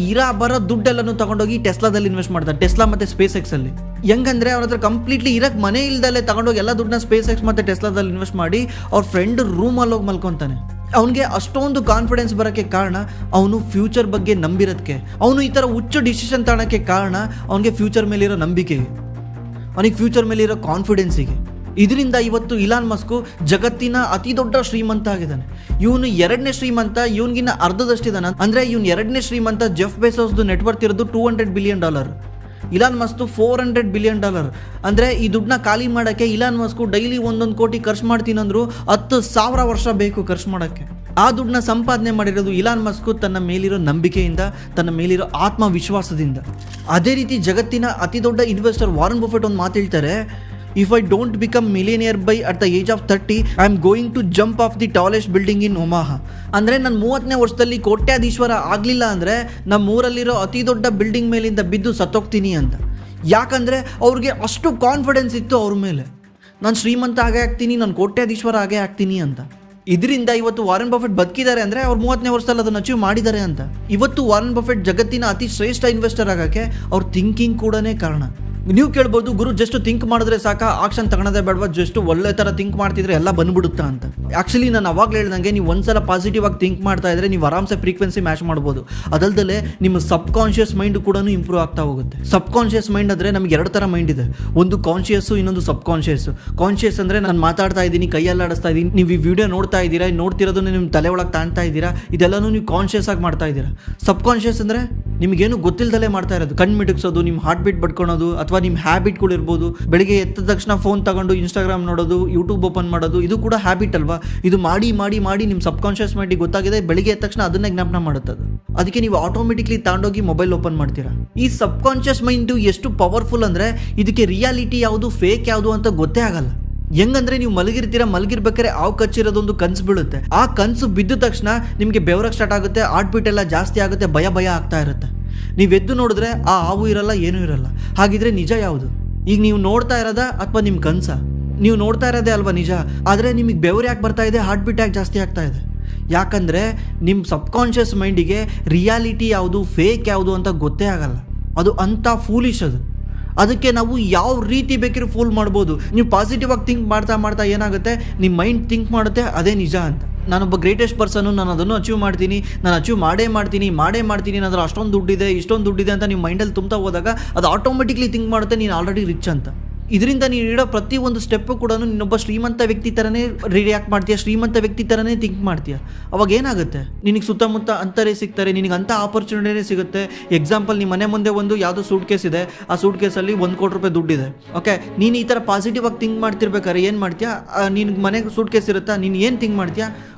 ಬರೋ ದುಡ್ಡೆಲ್ಲನೂ ತಗೊಂಡೋಗಿ ಟೆಸ್ಲಾದಲ್ಲಿ ಇನ್ವೆಸ್ಟ್ ಮಾಡ್ತಾರೆ, ಟೆಸ್ಲಾ ಮತ್ತು ಸ್ಪೇಸ್ ಎಕ್ಸ್ ಅಲ್ಲಿ. ಹೆಂಗಂದ್ರೆ ಅವನ ಹತ್ರ ಕಂಪ್ಲೀಟ್ಲಿ ಇರಕ್ಕೆ ಮನೆ ಇಲ್ದಲ್ಲೇ ತಗೊಂಡೋಗಿ ಎಲ್ಲ ದುಡ್ಡನ್ನ ಸ್ಪೇಸ್ ಎಕ್ಸ್ ಮತ್ತು ಟೆಸ್ಲಾದಲ್ಲಿ ಇನ್ವೆಸ್ಟ್ ಮಾಡಿ ಅವ್ರ ಫ್ರೆಂಡ್ ರೂಮಲ್ಲಿ ಹೋಗಿ ಮಲ್ಕೊತಾನೆ. ಅವನಿಗೆ ಅಷ್ಟೊಂದು ಕಾನ್ಫಿಡೆನ್ಸ್ ಬರೋಕ್ಕೆ ಕಾರಣ ಅವನು ಫ್ಯೂಚರ್ ಬಗ್ಗೆ ನಂಬಿರೋದಕ್ಕೆ. ಅವನು ಈ ಥರ ಹುಚ್ಚು ಡಿಸಿಷನ್ ತಗೊಳ್ಳೋಕ್ಕೆ ಕಾರಣ ಅವನಿಗೆ ಫ್ಯೂಚರ್ ಮೇಲಿರೋ ನಂಬಿಕೆಗೆ, ಅವನಿಗೆ ಫ್ಯೂಚರ್ ಮೇಲಿರೋ ಕಾನ್ಫಿಡೆನ್ಸಿಗೆ. ಇದರಿಂದ ಇವತ್ತು ಇಲಾನ್ ಮಸ್ಕು ಜಗತ್ತಿನ ಅತಿ ದೊಡ್ಡ ಶ್ರೀಮಂತ ಆಗಿದ್ದಾನೆ. ಇವನು 2ನೇ ಶ್ರೀಮಂತ, ಇವನಿಗಿನ್ನ ಅರ್ಧದಷ್ಟಿದ್ದಾನೆ. ಅಂದರೆ ಇವನು 2ನೇ ಶ್ರೀಮಂತ. ಜೆಫ್ ಬೆಜೋಸ್ದು ನೆಟ್ವರ್ತ್ ಇರೋದು $200 ಬಿಲಿಯನ್. Elon Musk $400 billion. ಅಂದರೆ ಈ ದುಡ್ಡನ್ನ ಖಾಲಿ ಮಾಡೋಕ್ಕೆ ಇಲಾನ್ ಮಸ್ಕು ಡೈಲಿ 1 ಕೋಟಿ ಖರ್ಚು ಮಾಡ್ತೀನಂದ್ರು 10,000 ವರ್ಷ ಬೇಕು ಖರ್ಚು ಮಾಡೋಕ್ಕೆ. ಆ ದುಡ್ಡನ್ನ ಸಂಪಾದನೆ ಮಾಡಿರೋದು ಇಲಾನ್ ಮಸ್ಕು ತನ್ನ ಮೇಲಿರೋ ನಂಬಿಕೆಯಿಂದ, ತನ್ನ ಮೇಲಿರೋ ಆತ್ಮವಿಶ್ವಾಸದಿಂದ. ಅದೇ ರೀತಿ ಜಗತ್ತಿನ ಅತಿ ದೊಡ್ಡ ಇನ್ವೆಸ್ಟರ್ ವಾರನ್ ಬಫೆಟ್ ಒಂದು ಮಾತು ಹೇಳ್ತಾರೆ, if I don't become millionaire by at the age of 30, I am going to jump off the tallest building in Omaha. ಅಂದರೆ ನಾನು 30ನೇ ವರ್ಷದಲ್ಲಿ ಕೋಟ್ಯಾಧೀಶ್ವರ ಆಗಲಿಲ್ಲ ಅಂದರೆ ನಮ್ಮ ಊರಲ್ಲಿರೋ ಅತಿ ದೊಡ್ಡ ಬಿಲ್ಡಿಂಗ್ ಮೇಲಿಂದ ಬಿದ್ದು ಸತ್ತೋಗ್ತೀನಿ ಅಂತ. ಯಾಕಂದರೆ ಅವ್ರಿಗೆ ಅಷ್ಟು ಕಾನ್ಫಿಡೆನ್ಸ್ ಇತ್ತು ಅವ್ರ ಮೇಲೆ, ನಾನು ಶ್ರೀಮಂತ ಆಗೇ ಆಗ್ತೀನಿ, ನಾನು ಕೋಟ್ಯಾಧೀಶ್ವರ ಆಗೇ ಆಗ್ತೀನಿ ಅಂತ. ಇದರಿಂದ ಇವತ್ತು ವಾರನ್ ಬಫೆಟ್ ಬದುಕಿದ್ದಾರೆ ಅಂದರೆ ಅವ್ರು 30ನೇ ವರ್ಷದಲ್ಲಿ ಅದನ್ನು ಅಚೀವ್ ಮಾಡಿದ್ದಾರೆ ಅಂತ. ಇವತ್ತು ವಾರನ್ ಬಫೆಟ್ ಜಗತ್ತಿನ ಅತಿ ಶ್ರೇಷ್ಠ ಇನ್ವೆಸ್ಟರ್ ಆಗೋಕ್ಕೆ ಅವ್ರ ಥಿಂಕಿಂಗ್ ಕೂಡನೇ ಕಾರಣ. ನೀವು ಕೇಳ್ಬೋದು, ಗುರು ಜಸ್ಟ್ ಥಿಂಕ್ ಮಾಡಿದ್ರೆ ಸಾಕಾ, ಆಕ್ಷನ್ ತಗೊಳೋದೇ ಬೇಡವಾ, ಜಸ್ಟ್ ಒಳ್ಳೆ ಥರ ಥಿಂಕ್ ಮಾಡ್ತಿದ್ರೆ ಎಲ್ಲ ಬಂದ್ಬಿಡುತ್ತಾ ಅಂತ. ಆ್ಯಕ್ಚುಲಿ ನಾನು ಅವಾಗಲೇ ಹೇಳ್ದಂಗೆ ನೀವು ಒಂದ್ಸಲ ಪಾಸಿಟಿವ್ ಆಗಿ ಥಿಂಕ್ ಮಾಡ್ತಾ ಇದ್ರೆ ನೀವು ಆರಾಮ್ಸೆ ಫ್ರೀಕ್ವೆನ್ಸಿ ಮ್ಯಾಚ್ ಮಾಡ್ಬೋದು. ಅದಲ್ದಲ್ಲೇ ನಿಮ್ಮ ಸಬ್ ಕಾನ್ಷಿಯಸ್ ಮೈಂಡ್ ಕೂಡ ಇಂಪ್ರೂವ್ ಆಗ್ತಾ ಹೋಗುತ್ತೆ. ಸಬ್ ಕಾನ್ಷಿಯಸ್ ಮೈಂಡ್ ಅಂದರೆ ನಮಗೆ 2 ಥರ ಮೈಂಡ್ ಇದೆ, ಒಂದು ಕಾನ್ಷಿಯಸ್ಸು, ಇನ್ನೊಂದು ಸಬ್ ಕಾನ್ಷಿಯಸ್. ಕಾನ್ಷಿಯಸ್ ಅಂದರೆ ನಾನು ಮಾತಾಡ್ತಾ ಇದ್ದೀನಿ, ಕೈಯಲ್ಲಾಡಿಸ್ತಾ ಇದ್ದೀನಿ, ನೀವು ಈ ವಿಡಿಯೋ ನೋಡ್ತಾ ಇದ್ದೀರಾ, ನೋಡ್ತಿರೋದನ್ನ ನಿಮ್ಮ ತಲೆ ಒಳಗೆ ತಾಣ್ತಾ ಇದ್ದೀರಾ, ಇದೆಲ್ಲನೂ ನೀವು ಕಾನ್ಷಿಯಸ್ ಆಗಿ ಮಾಡ್ತಾ ಇದ್ದೀರಾ. ಸಬ್ ಕಾನ್ಷಿಯಸ್ ಅಂದರೆ ನಿಮಗೇನು ಗೊತ್ತಿಲ್ಲದಲ್ಲೇ ಮಾಡ್ತಾ ಇರೋದು, ಕಣ್ಣು ಮಿಟುಕ್ಸೋದು, ನಿಮ್ಮ ಹಾರ್ಟ್ ಬೀಟ್ ಬಡ್ಕೊಳೋದು, ಅಥವಾ ನಿಮ್ಮ ಹ್ಯಾಬಿಟ್ಗಳು ಇರ್ಬೋದು. ಬೆಳಿಗ್ಗೆ ಎದ್ದ ತಕ್ಷಣ ಫೋನ್ ತಗೊಂಡು ಇನ್ಸ್ಟಾಗ್ರಾಮ್ ನೋಡೋದು, ಯೂಟ್ಯೂಬ್ ಓಪನ್ ಮಾಡೋದು, ಇದು ಕೂಡ ಹ್ಯಾಬಿಟ್ ಅಲ್ವಾ. ಇದು ಮಾಡಿ ಮಾಡಿ ಮಾಡಿ ನಿಮ್ಮ ಸಬ್ ಕಾನ್ಷಿಯಸ್ ಮೈಂಡಿಗೆ ಗೊತ್ತಾಗಿದೆ, ಬೆಳಿಗ್ಗೆ ಎದ್ದ ತಕ್ಷಣ ಅದನ್ನೇ ಜ್ಞಾಪನ ಮಾಡುತ್ತದೆ. ಅದಕ್ಕೆ ನೀವು ಆಟೋಮೆಟಿಕ್ಲಿ ತಗೊಂಡೋಗಿ ಮೊಬೈಲ್ ಓಪನ್ ಮಾಡ್ತೀರಾ. ಈ ಸಬ್ ಕಾನ್ಷಿಯಸ್ ಮೈಂಡು ಎಷ್ಟು ಪವರ್ಫುಲ್ ಅಂದರೆ ಇದಕ್ಕೆ ರಿಯಾಲಿಟಿ ಯಾವುದು, ಫೇಕ್ ಯಾವುದು ಅಂತ ಗೊತ್ತೇ ಆಗಲ್ಲ. ಹೆಂಗಂದ್ರೆ ನೀವು ಮಲಗಿರ್ಬೇಕಾದ್ರೆ ಆವು ಕಚ್ಚಿರೋದೊಂದು ಕನ್ಸು ಬೀಳುತ್ತೆ. ಆ ಕನ್ಸು ಬಿದ್ದ ತಕ್ಷಣ ನಿಮಗೆ ಬೆವರಕ್ಕೆ ಸ್ಟಾರ್ಟ್ ಆಗುತ್ತೆ, ಹಾರ್ಟ್ ಬೀಟ್ ಎಲ್ಲ ಜಾಸ್ತಿ ಆಗುತ್ತೆ, ಭಯ ಆಗ್ತಾ ಇರುತ್ತೆ. ನೀವು ಎದ್ದು ನೋಡಿದ್ರೆ ಆ ಹಾವು ಇರಲ್ಲ, ಏನೂ ಇರಲ್ಲ. ಹಾಗಿದ್ರೆ ನಿಜ ಯಾವುದು? ಈಗ ನೀವು ನೋಡ್ತಾ ಇರೋದಾ ಅಥವಾ ನಿಮ್ಮ ಕನ್ಸ? ನೀವು ನೋಡ್ತಾ ಇರೋದೇ ಅಲ್ವಾ ನಿಜ. ಆದರೆ ನಿಮಗೆ ಬೆವರು ಯಾಕೆ ಬರ್ತಾ ಇದೆ, ಹಾರ್ಟ್ ಬೀಟ್ ಯಾಕೆ ಜಾಸ್ತಿ ಆಗ್ತಾ ಇದೆ? ಯಾಕಂದರೆ ನಿಮ್ಮ ಸಬ್ ಕಾನ್ಷಿಯಸ್ ಮೈಂಡಿಗೆ ರಿಯಾಲಿಟಿ ಯಾವುದು, ಫೇಕ್ ಯಾವುದು ಅಂತ ಗೊತ್ತೇ ಆಗಲ್ಲ. ಅದು ಅಂಥ ಫೂಲಿಶ್ ಅದು. ಅದಕ್ಕೆ ನಾವು ಯಾವ ರೀತಿ ಬೇಕಿರೋ ಫೂಲ್ ಮಾಡ್ಬೋದು. ನೀವು ಪಾಸಿಟಿವ್ ಆಗಿ ಥಿಂಕ್ ಮಾಡ್ತಾ ಏನಾಗುತ್ತೆ, ನಿಮ್ಮ ಮೈಂಡ್ ಥಿಂಕ್ ಮಾಡುತ್ತೆ ಅದೇ ನಿಜ ಅಂತ. ನಾನೊಬ್ಬ ಗ್ರೇಟೆಸ್ಟ್ ಪರ್ಸನು, ನಾನು ಅದನ್ನು ಅಚೀವ್ ಮಾಡ್ತೀನಿ, ನಾನು ಅಚೀವ್ ಮಾಡೇ ಮಾಡ್ತೀನಿ, ನನ್ನ ಅಷ್ಟೊಂದು ದುಡ್ಡಿದೆ, ಇಷ್ಟೊಂದು ದುಡ್ಡಿದೆ ಅಂತ ನಿಮ್ಮ ಮೈಂಡಲ್ಲಿ ತುಂಬ್ತಾ ಹೋದಾಗ ಅದು ಆಟೋಮೆಟಿಕ್ಲಿ ಥಿಂಕ್ ಮಾಡುತ್ತೆ ನೀನು ಆಲ್ರೆಡಿ ರಿಚ್ ಅಂತ. ಇದರಿಂದ ನೀನು ಇಡೋ ಪ್ರತಿಯೊಂದು ಸ್ಟೆಪ್ಪು ಕೂಡ ನೀನೊಬ್ಬ ಶ್ರೀಮಂತ ವ್ಯಕ್ತಿ ಥರನೇ ರಿಯಾಕ್ಟ್ ಮಾಡ್ತೀಯ, ಶ್ರೀಮಂತ ವ್ಯಕ್ತಿ ಥರನೇ ಥಿಂಕ್ ಮಾಡ್ತೀಯ. ಅವಾಗ ಏನಾಗುತ್ತೆ, ನಿನಗೆ ಸುತ್ತಮುತ್ತ ಅಂಥರೇ ಸಿಗ್ತಾರೆ, ನಿನಗೆ ಅಂಥ ಆಪರ್ಚುನಿಟಿನೇ ಸಿಗುತ್ತೆ. ಎಕ್ಸಾಂಪಲ್, ನಿಮ್ಮ ಮನೆ ಮುಂದೆ ಒಂದು ಯಾವುದೋ ಸೂಟ್ ಕೇಸ್ ಇದೆ, ಆ ಸೂಟ್ ಕೇಸಲ್ಲಿ $1 ಕೋಟಿ ದುಡ್ಡಿದೆ. ಓಕೆ, ನೀನು ಈ ಥರ ಪಾಸಿಟಿವ್ ಆಗಿ ಥಿಂಕ್ ಮಾಡ್ತಿರ್ಬೇಕಾದ್ರೆ ಏನು ಮಾಡ್ತೀಯಾ, ನಿನಗೆ ಮನೆಗೆ ಸೂಟ್ ಕೇಸ್ ಇರುತ್ತಾ, ನೀನು ಏನು ಥಿಂಕ್ ಮಾಡ್ತೀಯಾ,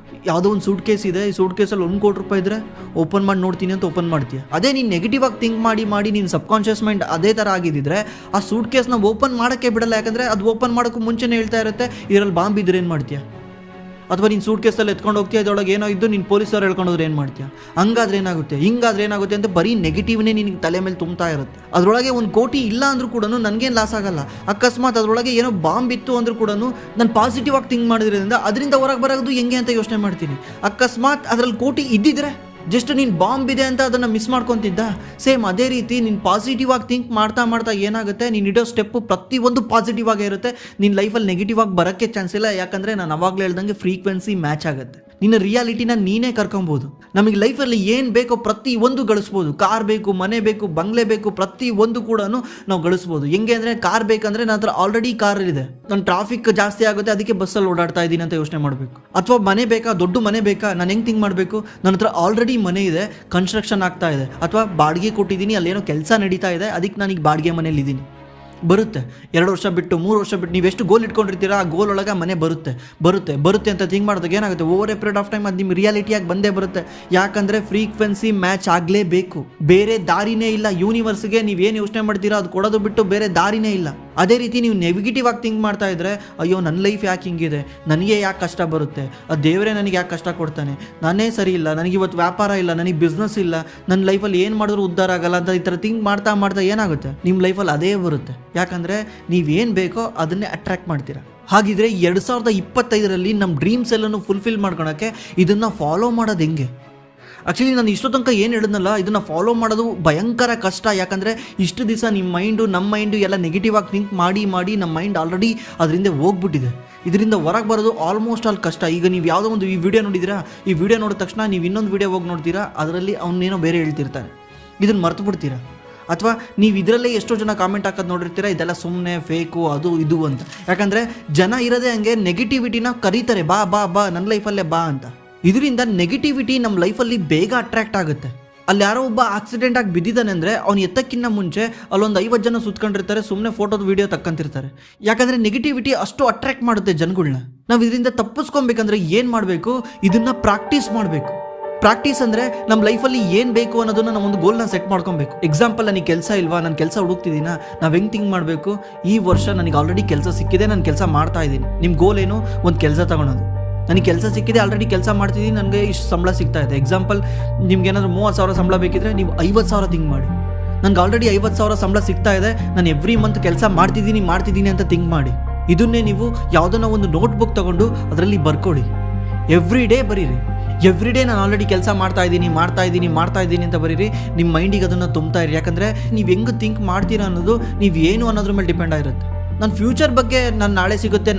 ಯಾವುದೋ ಒಂದು ಸೂಟ್ ಕೇಸ್ ಇದೆ, ಈ ಸೂಟ್ ಕೇಸಲ್ಲಿ $1 ಕೋಟಿ ಇದ್ದರೆ ಓಪನ್ ಮಾಡಿ ನೋಡ್ತೀನಿ ಅಂತ ಓಪನ್ ಮಾಡ್ತೀಯ. ಅದೇ ನೀನು ನೆಗೆಟಿವ್ ಆಗಿ ಥಿಂಕ್ ಮಾಡಿ ನೀನು ಸಬ್ ಕಾನ್ಷಿಯಸ್ ಮೈಂಡ್ ಅದೇ ಥರ ಆಗಿದ್ದಿದ್ರೆ ಆ ಸೂಟ್ ಕೇಸ್ನ ಓಪನ್ ಮಾಡೋಕ್ಕೆ ಬಿಡಲ್ಲ. ಯಾಕಂದರೆ ಅದು ಓಪನ್ ಮಾಡೋಕ್ಕೂ ಮುಂಚೆನೇ ಹೇಳ್ತಾ ಇರುತ್ತೆ ಇದರಲ್ಲಿ ಬಾಂಬ್ ಇದ್ರೆ ಏನು ಮಾಡ್ತೀಯ, ಅಥವಾ ನೀನು ಸೂಟ್ ಕೇಸಲ್ಲಿ ಎತ್ಕೊಂಡು ಹೋಗ್ತೀಯ, ಅದರೊಳಗೆ ಏನೋ ಇದ್ದು ನೀನು ಪೊಲೀಸರು ಹೇಳ್ಕೊಂಡೋದ್ರೆ ಏನು ಮಾಡ್ತೀಯ, ಹಂಗಾದ್ರೆ ಏನಾಗುತ್ತೆ, ಹಿಂಗಾದ್ರೆ ಏನಾಗುತ್ತೆ ಅಂತ ಬರೀ ನೆಗೆಟಿವ್ನೇ ನಿನಗೆ ತಲೆ ಮೇಲೆ ತುಂಬ್ತಾ ಇರುತ್ತೆ. ಅದರೊಳಗೆ $1 ಕೋಟಿ ಇಲ್ಲ ಅಂದರೂ ಕೂಡ ನನಗೇನು ಲಾಸ್ ಆಗಲ್ಲ. ಅಕಸ್ಮಾತ್ ಅದರೊಳಗೆ ಏನೋ ಬಾಂಬ್ ಇತ್ತು ಅಂದರೂ ಕೂಡ ನಾನು ಪಾಸಿಟಿವ್ ಆಗಿ ಥಿಂಕ್ ಮಾಡಿದ್ರಿಂದ ಅದರಿಂದ ಹೊರಗೆ ಬರೋದು ಹೆಂಗೆ ಅಂತ ಯೋಚನೆ ಮಾಡ್ತೀನಿ. ಅಕಸ್ಮಾತ್ ಅದರಲ್ಲಿ ಕೋಟಿ ಇದ್ದಿದ್ರೆ ಜಸ್ಟ್ ನೀನು ಬಾಂಬ್ ಇದೆ ಅಂತ ಅದನ್ನು ಮಿಸ್ ಮಾಡ್ಕೊತಿದ್ದ. ಸೇಮ್ ಅದೇ ರೀತಿ ನೀನು ಪಾಸಿಟಿವ್ ಆಗಿ ಥಿಂಕ್ ಮಾಡ್ತಾ ಏನಾಗುತ್ತೆ, ನೀನು ಇಡೋ ಸ್ಟೆಪ್ಪು ಪ್ರತಿಯೊಂದು ಪಾಸಿಟಿವ್ ಆಗೇ ಇರುತ್ತೆ. ನಿನ್ನ ಲೈಫಲ್ಲಿ ನೆಗೆಟಿವ್ ಆಗಿ ಬರೋಕ್ಕೆ ಚಾನ್ಸ್ ಇಲ್ಲ. ಯಾಕಂದರೆ ನಾನು ಅವಾಗಲೇ ಹೇಳ್ದಂಗೆ ಫ್ರೀಕ್ವೆನ್ಸಿ ಮ್ಯಾಚ್ ಆಗುತ್ತೆ. ನಿನ್ನ ರಿಯಾಲಿಟಿನ ನೀನೇ ಕರ್ಕೊಬೋದು. ನಮಗೆ ಲೈಫಲ್ಲಿ ಏನು ಬೇಕೋ ಪ್ರತಿಯೊಂದು ಗಳಿಸ್ಬೋದು. ಕಾರ್ ಬೇಕು, ಮನೆ ಬೇಕು, ಬಂಗ್ಲೆ ಬೇಕು, ಪ್ರತಿಯೊಂದು ಕೂಡ ನಾವು ಗಳಿಸ್ಬೋದು. ಹೆಂಗೆ ಅಂದರೆ, ಕಾರ್ ಬೇಕಂದರೆ ನನ್ನ ಹತ್ರ ಆಲ್ರೆಡಿ ಕಾರ್ ಇದೆ, ನನ್ನ ಟ್ರಾಫಿಕ್ ಜಾಸ್ತಿ ಆಗುತ್ತೆ ಅದಕ್ಕೆ ಬಸ್ಸಲ್ಲಿ ಓಡಾಡ್ತಾ ಇದ್ದೀನಿ ಅಂತ ಯೋಚನೆ ಮಾಡಬೇಕು. ಅಥವಾ ಮನೆ ಬೇಕಾ, ದೊಡ್ಡ ಮನೆ ಬೇಕಾ, ನಾನು ಹೆಂಗೆ ಥಿಂಕ್ ಮಾಡಬೇಕು, ನನ್ನ ಹತ್ರ ಆಲ್ರೆಡಿ ಮನೆ ಇದೆ, ಕನ್ಸ್ಟ್ರಕ್ಷನ್ ಆಗ್ತಾ ಇದೆ, ಅಥವಾ ಬಾಡಿಗೆ ಕೊಟ್ಟಿದ್ದೀನಿ, ಅಲ್ಲೇನೋ ಕೆಲಸ ನಡೀತಾ ಇದೆ, ಅದಕ್ಕೆ ನಾನೀಗ ಬಾಡಿಗೆ ಮನೇಲಿ ಇದ್ದೀನಿ. ಬರುತ್ತೆ 2 ವರ್ಷ ಬಿಟ್ಟು 3 ವರ್ಷ ಬಿಟ್ಟು ನೀವು ಎಷ್ಟು ಗೋಲ್ ಇಟ್ಕೊಂಡಿರ್ತೀರಾ ಆ ಗೋಲ್ ಒಳಗೆ ಮನೆ ಬರುತ್ತೆ ಅಂತ ಥಿಂಕ್ ಮಾಡಿದಾಗ ಏನಾಗುತ್ತೆ, over a period of time ಅದು ನಿಮ್ಮ ರಿಯಾಲಿಟಿಯಾಗಿ ಬಂದೇ ಬರುತ್ತೆ. ಯಾಕಂದರೆ ಫ್ರೀಕ್ವೆನ್ಸಿ ಮ್ಯಾಚ್ ಆಗಲೇಬೇಕು, ಬೇರೆ ದಾರಿನೇ ಇಲ್ಲ. ಯೂನಿವರ್ಸ್ಗೆ ನೀವೇನು ಯೋಚನೆ ಮಾಡ್ತೀರಾ ಅದು ಕೊಡೋದು ಬಿಟ್ಟು ಬೇರೆ ದಾರಿನೇ ಇಲ್ಲ. ಅದೇ ರೀತಿ ನೀವು ನೆಗೆಟಿವ್ ಆಗಿ ಥಿಂಕ್ ಮಾಡ್ತಾ ಇದ್ರೆ, ಅಯ್ಯೋ ನನ್ನ ಲೈಫ್ ಯಾಕೆ ಹಿಂಗಿದೆ, ನನಗೆ ಯಾಕೆ ಕಷ್ಟ ಬರುತ್ತೆ, ಅದು ದೇವರೇ ನನಗೆ ಯಾಕೆ ಕಷ್ಟ ಕೊಡ್ತಾನೆ, ನಾನೇ ಸರಿ ಇಲ್ಲ, ನನಗಿವತ್ತು ವ್ಯಾಪಾರ ಇಲ್ಲ, ನನಗೆ ಬಿಸ್ನೆಸ್ ಇಲ್ಲ, ನನ್ನ ಲೈಫಲ್ಲಿ ಏನು ಮಾಡಿದ್ರು ಉದ್ಧಾರ ಆಗಲ್ಲ ಅಂತ ಈ ಥರ ಥಿಂಕ್ ಮಾಡ್ತಾ ಏನಾಗುತ್ತೆ, ನಿಮ್ಮ ಲೈಫಲ್ಲಿ ಅದೇ ಬರುತ್ತೆ. ಯಾಕಂದರೆ ನೀವೇನು ಬೇಕೋ ಅದನ್ನೇ ಅಟ್ರ್ಯಾಕ್ಟ್ ಮಾಡ್ತೀರಾ. ಹಾಗಿದ್ರೆ 2025ರಲ್ಲಿ ನಮ್ಮ ಡ್ರೀಮ್ಸ್ ಎಲ್ಲನೂ ಫುಲ್ಫಿಲ್ ಮಾಡ್ಕೊಳಕ್ಕೆ ಇದನ್ನು ಫಾಲೋ ಮಾಡೋದು ಹೆಂಗೆ? ಆ್ಯಕ್ಚುಲಿ ನಾನು ಇಷ್ಟು ತನಕ ಏನು ಹೇಳಿದ್ನಲ್ಲ, ಇದನ್ನು ಫಾಲೋ ಮಾಡೋದು ಭಯಂಕರ ಕಷ್ಟ. ಯಾಕಂದರೆ ಇಷ್ಟು ದಿವಸ ನಮ್ಮ ಮೈಂಡು ಎಲ್ಲ ನೆಗೆಟಿವ್ ಆಗಿ ಥಿಂಕ್ ಮಾಡಿ ನಮ್ಮ ಮೈಂಡ್ ಆಲ್ರೆಡಿ ಅದರಿಂದ ಹೋಗ್ಬಿಟ್ಟಿದೆ. ಇದರಿಂದ ಹೊರಗೆ ಬರೋದು ಆಲ್ಮೋಸ್ಟ್ ಆಲ್ ಕಷ್ಟ. ಈಗ ನೀವು ಯಾವುದೋ ಒಂದು ಈ ವಿಡಿಯೋ ನೋಡಿದ್ದೀರಾ, ಈ ವಿಡಿಯೋ ನೋಡಿದ ತಕ್ಷಣ ನೀವು ಇನ್ನೊಂದು ವಿಡಿಯೋ ಹೋಗಿ ನೋಡ್ತೀರಾ, ಅದರಲ್ಲಿ ಅವನೇನೋ ಬೇರೆ ಹೇಳ್ತಿರ್ತಾನೆ, ಇದನ್ನು ಮರ್ತು ಬಿಡ್ತೀರಾ. ಅಥವಾ ನೀವು ಇದರಲ್ಲೇ ಎಷ್ಟೋ ಜನ ಕಾಮೆಂಟ್ ಹಾಕೋದು ನೋಡಿರ್ತೀರಾ, ಇದೆಲ್ಲ ಸುಮ್ಮನೆ ಫೇಕು ಅದು ಇದು ಅಂತ. ಯಾಕಂದರೆ ಜನ ಇರೋದೇ ಹಂಗೆ ನೆಗೆಟಿವಿಟಿನ ಕರೀತಾರೆ, ಬಾ ಬಾ ಬಾ ನನ್ನ ಲೈಫಲ್ಲೇ ಬಾ ಅಂತ. ಇದರಿಂದ ನೆಗೆಟಿವಿಟಿ ನಮ್ಮ ಲೈಫಲ್ಲಿ ಬೇಗ ಅಟ್ರಾಕ್ಟ್ ಆಗುತ್ತೆ. ಅಲ್ಲಿ ಯಾರೋ ಒಬ್ಬ ಆಕ್ಸಿಡೆಂಟ್ ಆಗಿ ಬಿದ್ದಿದ್ದಾನೆ ಅಂದರೆ ಅವ್ನು ಎತ್ತಕ್ಕಿಂತ ಮುಂಚೆ ಅಲ್ಲೊಂದು 50 ಜನ ಸುತ್ಕೊಂಡಿರ್ತಾರೆ, ಸುಮ್ಮನೆ ಫೋಟೋದು ವೀಡಿಯೋ ತಕ್ಕಂತಿರ್ತಾರೆ. ಯಾಕಂದರೆ ನೆಗೆಟಿವಿಟಿ ಅಷ್ಟು ಅಟ್ರಾಕ್ಟ್ ಮಾಡುತ್ತೆ ಜನಗಳನ್ನ. ನಾವು ಇದರಿಂದ ತಪ್ಪಿಸ್ಕೊಬೇಕಂದ್ರೆ ಏನು ಮಾಡಬೇಕು, ಇದನ್ನು ಪ್ರಾಕ್ಟೀಸ್ ಮಾಡಬೇಕು. ಪ್ರಾಕ್ಟೀಸ್ ಅಂದರೆ ನಮ್ಮ ಲೈಫಲ್ಲಿ ಏನು ಬೇಕು ಅನ್ನೋದನ್ನು ನಾವು ಒಂದು ಗೋಲ್ನ ಸೆಟ್ ಮಾಡ್ಕೊಬೇಕು. ಎಕ್ಸಾಂಪಲ್, ನನಗೆ ಕೆಲಸ ಇಲ್ವಾ, ನಾನು ಕೆಲಸ ಹುಡುಕ್ತಿದ್ದೀನ, ನಾವು ಹೆಂಗೆ ಥಿಂಕ್ ಮಾಡಬೇಕು, ಈ ವರ್ಷ ನನಗೆ ಆಲ್ರೆಡಿ ಕೆಲಸ ಸಿಕ್ಕಿದೆ, ನಾನು ಕೆಲಸ ಮಾಡ್ತಾ ಇದ್ದೀನಿ. ನಿಮ್ಮ ಗೋಲ್ ಏನು, ಒಂದು ಕೆಲಸ ತಗೊಳೋದು. ನನಗೆ ಕೆಲಸ ಸಿಕ್ಕಿದೆ, ಆಲ್ರೆಡಿ ಕೆಲಸ ಮಾಡ್ತಿದ್ದೀನಿ, ನನಗೆ ಇಷ್ಟು ಸಂಬಳ ಸಿಗ್ತಾ ಇದೆ. ಎಕ್ಸಾಂಪಲ್, ನಿಮ್ಗೆ ಏನಾದರೂ 30,000 ಸಂಬಳ ಬೇಕಿದ್ರೆ ನೀವು 50,000 ಥಿಂಕ್ ಮಾಡಿ. ನನಗೆ ಆಲ್ರೆಡಿ 50,000 ಸಂಬಳ ಸಿಗ್ತಾ ಇದೆ, ನಾನು ಎವ್ರಿ ಮಂತ್ ಕೆಲಸ ಮಾಡ್ತಿದ್ದೀನಿ ಅಂತ ಥಿಂಕ್ ಮಾಡಿ. ಇದನ್ನೇ ನೀವು ಯಾವುದನ್ನ ಒಂದು ನೋಟ್ಬುಕ್ ತೊಗೊಂಡು ಅದರಲ್ಲಿ ಬರ್ಕೊಡಿ. ಎವ್ರಿ ಡೇ ಬರೀರಿ. ಎವ್ರಿ ಡೇ ನಾನು ಆಲ್ರೆಡಿ ಕೆಲಸ ಮಾಡ್ತಾ ಇದ್ದೀನಿ ಅಂತ ಬರೀರಿ. ನಿಮ್ಮ ಮೈಂಡಿಗೆ ಅದನ್ನು ತುಂಬ್ತಾ ಇರಿ. ಯಾಕಂದರೆ ನೀವು ಹೆಂಗೆ ಥಿಂಕ್ ಮಾಡ್ತೀರಾ ಅನ್ನೋದು ನೀವು ಏನು ಅನ್ನೋದ್ರ ಮೇಲೆ ಡಿಪೆಂಡ್ ಆಗಿರುತ್ತೆ. ನಾನು ಫ್ಯೂಚರ್ ಬಗ್ಗೆ ನಾನು ನಾಳೆ ಸಿಗುತ್ತೆ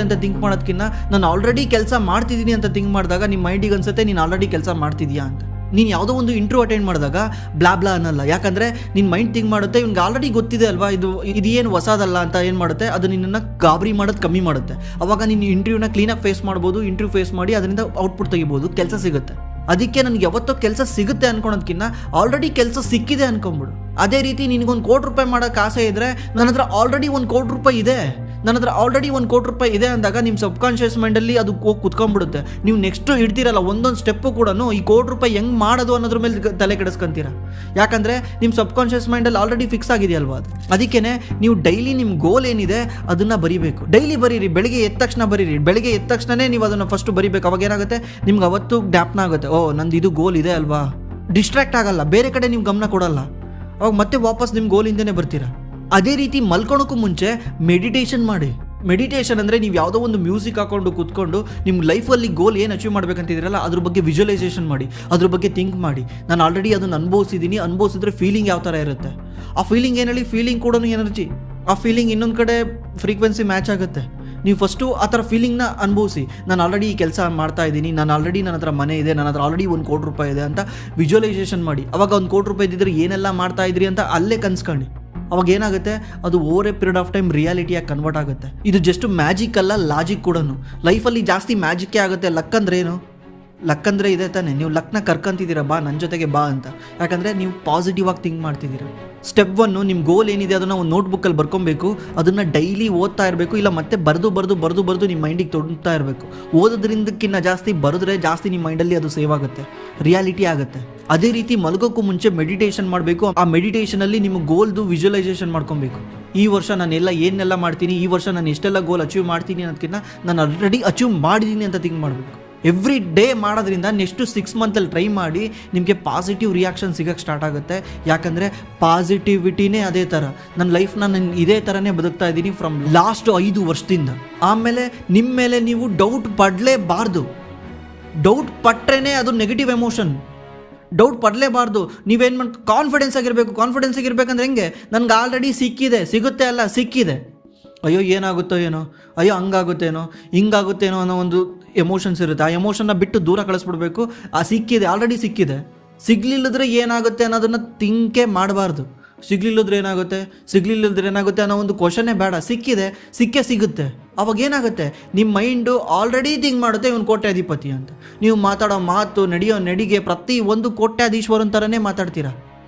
ಅಂತ ಥಿಂಕ್ ಮಾಡೋದಕ್ಕಿಂತ ನಾನು ಆಲ್ರೆಡಿ ಕೆಲಸ ಮಾಡ್ತಿದ್ದೀನಿ ಅಂತ ಥಿಂಕ್ ಮಾಡಿದಾಗ ನಿಮ್ಮ ಮೈಂಡಿಗೆ ಅನ್ಸುತ್ತೆ ನೀನು ಆಲ್ರೆಡಿ ಕೆಲಸ ಮಾಡ್ತಿದ್ಯಾ ಅಂತ. ನೀನು ಯಾವುದೋ ಒಂದು ಇಂಟರ್ವ್ಯೂ ಅಟೆಂಡ್ ಮಾಡಿದಾಗ ಬ್ಲಾ ಅನ್ನಲ್ಲ. ಯಾಕಂದರೆ ನಿನ್ನ ಮೈಂಡ್ ಥಿಂಕ್ ಮಾಡುತ್ತೆ, ಇವ್ನಿಗೆ ಆಲ್ರೆಡಿ ಗೊತ್ತಿದೆ ಅಲ್ವಾ, ಇದು ಏನು ಹೊಸದಲ್ಲ ಅಂತ ಏನು ಮಾಡುತ್ತೆ, ಅದು ನಿನ್ನನ್ನು ಗಾಬರಿ ಮಾಡೋದು ಕಮ್ಮಿ ಮಾಡುತ್ತೆ. ಅವಾಗ ನೀನು ಇಂಟರ್ವ್ಯೂನ ಕ್ಲೀನಾಗಿ ಫೇಸ್ ಮಾಡ್ಬೋದು. ಇಂಟರ್ವ್ಯೂ ಫೇಸ್ ಮಾಡಿ ಅದರಿಂದ ಔಟ್ಪುಟ್ ತೆಗಿಬೋದು, ಕೆಲಸ ಸಿಗುತ್ತೆ. ಅದಕ್ಕೆ ನನಗೆ ಯಾವತ್ತೋ ಕೆಲಸ ಸಿಗುತ್ತೆ ಅನ್ಕೊಳೋದಕ್ಕಿಂತ ಆಲ್ರೆಡಿ ಕೆಲಸ ಸಿಕ್ಕಿದೆ ಅನ್ಕೊಂಬಿಡು. ಅದೇ ರೀತಿ ನಿನಗೊಂದು ₹1,00,00,000 ಮಾಡೋಕ್ಕೆ ಆಸೆ ಇದ್ದರೆ, ನನ್ನ ಹತ್ರ ಆಲ್ರೆಡಿ ₹1,00,00,000 ಇದೆ ಅಂದಾಗ ನಿಮ್ಮ ಸಬ್ಕಾನ್ಷಿಯಸ್ ಮೈಂಡಲ್ಲಿ ಅದು ಹೋಗಿ ಕುತ್ಕೊಂಡ್ಬಿಡುತ್ತೆ. ನೀವು ನೆಕ್ಸ್ಟು ಇಡ್ತೀರಲ್ಲ ಒಂದೊಂದು ಸ್ಟೆಪ್ಪು ಕೂಡ ಈ ₹1,00,00,000 ಹೆಂಗೆ ಮಾಡೋದು ಅನ್ನೋದ್ರ ಮೇಲೆ ತಲೆ ಕೆಡಿಸ್ಕೊಂತೀರ. ಯಾಕಂದರೆ ನಿಮ್ಮ ಸಬ್ಕಾನ್ಷಿಯಸ್ ಮೈಂಡಲ್ಲಿ ಆಲ್ರೆಡಿ ಫಿಕ್ಸ್ ಆಗಿದೆಯಲ್ವಾ ಅದು. ಅದಕ್ಕೇ ನೀವು ಡೈಲಿ ನಿಮ್ಮ ಗೋಲ್ ಏನಿದೆ ಅದನ್ನು ಬರೀಬೇಕು. ಡೈಲಿ ಬರೀರಿ. ಬೆಳಿಗ್ಗೆ ಎದ್ದ ತಕ್ಷಣ ಬರೀರಿ. ಬೆಳಿಗ್ಗೆ ಎದ್ದ ತಕ್ಷಣವೇ ನೀವು ಅದನ್ನು ಫಸ್ಟ್ ಬರೀಬೇಕು. ಅವಾಗ ಏನಾಗುತ್ತೆ, ನಿಮ್ಗೆ ಅವತ್ತು ಜ್ಞಾಪನ ಆಗುತ್ತೆ, ಓ ನಂದು ಇದು ಗೋಲ್ ಇದೆ ಅಲ್ವಾ. ಡಿಸ್ಟ್ರಾಕ್ಟ್ ಆಗಲ್ಲ, ಬೇರೆ ಕಡೆ ನೀವು ಗಮನ ಕೊಡಲ್ಲ. ಅವಾಗ ಮತ್ತೆ ವಾಪಸ್ ನಿಮ್ಮ ಗೋಲಿಂದನೇ ಬರ್ತೀರಾ. ಅದೇ ರೀತಿ ಮಲ್ಕೊಳಕ್ಕೂ ಮುಂಚೆ ಮೆಡಿಟೇಷನ್ ಮಾಡಿ. ಮೆಡಿಟೇಷನ್ ಅಂದರೆ ನೀವು ಯಾವುದೋ ಒಂದು ಮ್ಯೂಸಿಕ್ ಹಾಕೊಂಡು ಕೂತ್ಕೊಂಡು ನಿಮ್ಮ ಲೈಫಲ್ಲಿ ಗೋಲ್ ಏನು ಅಚೀವ್ ಮಾಡ್ಬೇಕಂತಿದ್ದೀರಲ್ಲ ಅದ್ರ ಬಗ್ಗೆ ವಿಜುವಲೈಸೇಷನ್ ಮಾಡಿ, ಅದ್ರ ಬಗ್ಗೆ ಥಿಂಕ್ ಮಾಡಿ. ನಾನು ಆಲ್ರೆಡಿ ಅದನ್ನು ಅನುಭವಿಸಿದ್ರೆ ಫೀಲಿಂಗ್ ಯಾವ ಥರ ಇರುತ್ತೆ. ಆ ಫೀಲಿಂಗ್ ಏನು ಹೇಳಿ, ಫೀಲಿಂಗ್ ಕೂಡ ಎನರ್ಜಿ. ಆ ಫೀಲಿಂಗ್ ಇನ್ನೊಂದು ಕಡೆ ಫ್ರೀಕ್ವೆನ್ಸಿ ಮ್ಯಾಚ್ ಆಗುತ್ತೆ. ನೀವು ಫಸ್ಟು ಆ ಥರ ಫೀಲಿಂಗ್ನ ಅನುಭವಿಸಿ. ನಾನು ಆಲ್ರೆಡಿ ಈ ಕೆಲಸ ಮಾಡ್ತಾ ಇದ್ದೀನಿ, ನಾನು ಆಲ್ರೆಡಿ ನನ್ನ ಹತ್ರ ಮನೆ ಇದೆ, ನನ್ನ ಹತ್ರ ಆಲ್ರೆಡಿ ₹1,00,00,000 ಇದೆ ಅಂತ ವಿಜುವಲೈಸೇಷನ್ ಮಾಡಿ. ಅವಾಗ ₹1,00,00,000 ಇದ್ದಿದ್ರೆ ಏನೆಲ್ಲ ಮಾಡ್ತಾ ಇದ್ರಿ ಅಂತ ಅಲ್ಲೇ ಕನ್ಸ್ಕೊಂಡು ಅವಾಗ ಏನಾಗುತ್ತೆ, ಅದು over a period of time ರಿಯಾಲಿಟಿಯಾಗಿ ಕನ್ವರ್ಟ್ ಆಗುತ್ತೆ. ಇದು ಜಸ್ಟ್ ಮ್ಯಾಜಿಕ್ ಅಲ್ಲ, ಲಾಜಿಕ್ ಕೂಡ. ಲೈಫಲ್ಲಿ ಜಾಸ್ತಿ ಮ್ಯಾಜಿಕ್ಕೇ ಆಗುತ್ತೆ. ಲಕ್ ಅಂದರೆ ಏನು? ಲಕ್ ಅಂದರೆ ಇದೆ ತಾನೆ, ನೀವು ಲಕ್ನ ಕರ್ಕೊಂತಿದ್ದೀರಾ, ಬಾ ನನ್ನ ಜೊತೆಗೆ ಬಾ ಅಂತ. ಯಾಕಂದರೆ ನೀವು ಪಾಸಿಟಿವ್ ಆಗಿ ಥಿಂಕ್ ಮಾಡ್ತಿದ್ದೀರಾ. ಸ್ಟೆಪ್ 1, ನಿಮ್ಮ ಗೋಲ್ ಏನಿದೆ ಅದನ್ನು ಒಂದು ನೋಟ್ಬುಕ್ಕಲ್ಲಿ ಬರ್ಕೊಬೇಕು. ಅದನ್ನು ಡೈಲಿ ಓದ್ತಾ ಇರಬೇಕು. ಇಲ್ಲ ಮತ್ತೆ ಬರೆದು ನಿಮ್ಮ ಮೈಂಡಿಗೆ ತೊಡ್ತಾ ಇರಬೇಕು. ಓದೋದ್ರಿಂದಕ್ಕಿಂತ ಜಾಸ್ತಿ ಬರೆದ್ರೆ ಜಾಸ್ತಿ ನಿಮ್ಮ ಮೈಂಡಲ್ಲಿ ಅದು ಸೇವ್ ಆಗುತ್ತೆ, ರಿಯಾಲಿಟಿ ಆಗುತ್ತೆ. ಅದೇ ರೀತಿ ಮಲಗೋಕ್ಕೂ ಮುಂಚೆ ಮೆಡಿಟೇಷನ್ ಮಾಡಬೇಕು. ಆ ಮೆಡಿಟೇಷನಲ್ಲಿ ನಿಮ್ಮ ಗೋಲ್ದು ವಿಜುವಲೈಸೇಷನ್ ಮಾಡ್ಕೊಬೇಕು. ಈ ವರ್ಷ ನಾನು ಏನೆಲ್ಲ ಮಾಡ್ತೀನಿ, ಈ ವರ್ಷ ನಾನು ಎಷ್ಟೆಲ್ಲ ಗೋಲ್ ಅಚೀವ್ ಮಾಡ್ತೀನಿ ಅನ್ನೋದಕ್ಕಿಂತ ನಾನು ಆಲ್ರೆಡಿ ಅಚೀವ್ ಮಾಡಿದ್ದೀನಿ ಅಂತ ಥಿಂಕ್ ಮಾಡಬೇಕು. ಎವ್ರಿ ಡೇ ಮಾಡೋದ್ರಿಂದ ನೆಕ್ಸ್ಟು 6 ಮಂತಲ್ಲಿ ಟ್ರೈ ಮಾಡಿ ನಿಮಗೆ ಪಾಸಿಟಿವ್ ರಿಯಾಕ್ಷನ್ ಸಿಗೋಕ್ಕೆ ಸ್ಟಾರ್ಟ್ ಆಗುತ್ತೆ. ಯಾಕಂದರೆ ಪಾಸಿಟಿವಿಟಿನೇ ಅದೇ ಥರ. ನನ್ನ ಲೈಫ್ನ ನಾನು ಇದೇ ಥರನೇ ಬದುಕ್ತಾ ಇದ್ದೀನಿ ಫ್ರಮ್ ಲಾಸ್ಟ್ 5 ವರ್ಷದಿಂದ. ಆಮೇಲೆ ನಿಮ್ಮ ಮೇಲೆ ನೀವು ಡೌಟ್ ಪಡಲೇಬಾರ್ದು. ಡೌಟ್ ಪಟ್ಟರೆ ಅದು ನೆಗೆಟಿವ್ ಎಮೋಷನ್. ಡೌಟ್ ಪಡಲೇಬಾರ್ದು. ನೀವೇನು ಮಾಡಿ ಕಾನ್ಫಿಡೆನ್ಸ್ ಆಗಿರ್ಬೇಕಂದ್ರೆ ಹೆಂಗೆ, ನನಗೆ ಆಲ್ರೆಡಿ ಸಿಕ್ಕಿದೆ. ಅಯ್ಯೋ ಏನಾಗುತ್ತೋ ಏನೋ, ಅಯ್ಯೋ ಹಂಗಾಗುತ್ತೇನೋ ಹಿಂಗಾಗುತ್ತೇನೋ ಅನ್ನೋ ಒಂದು ಎಮೋಷನ್ಸ್ ಇರುತ್ತೆ. ಆ ಎಮೋಷನ್ನ ಬಿಟ್ಟು ದೂರ ಕಳಿಸ್ಬಿಡ್ಬೇಕು. ಆಲ್ರೆಡಿ ಸಿಗ್ಲಿಲ್ಲದ್ರೆ ಏನಾಗುತ್ತೆ ಅನ್ನೋದನ್ನು ಥಿಂಕೇ ಮಾಡಬಾರ್ದು. ಸಿಗ್ಲಿಲ್ಲದ್ರೆ ಏನಾಗುತ್ತೆ ಅನ್ನೋ ಒಂದು ಕ್ವಶನ್ನೇ ಬೇಡ. ಸಿಗುತ್ತೆ. ಅವಾಗ ಏನಾಗುತ್ತೆ, ನಿಮ್ಮ ಮೈಂಡು ಆಲ್ರೆಡಿ ಥಿಂಕ್ ಮಾಡುತ್ತೆ ಇವನು ಕೋಟ್ಯಾಧಿಪತಿ ಅಂತ. ನೀವು ಮಾತಾಡೋ ಮಾತು, ನಡೆಯೋ ನಡಿಗೆ ಪ್ರತಿ ಒಂದು ಕೋಟ್ಯಾಧೀಶ್ವರನ ಥರನೇ ಮಾತಾಡ್ತೀರಾ.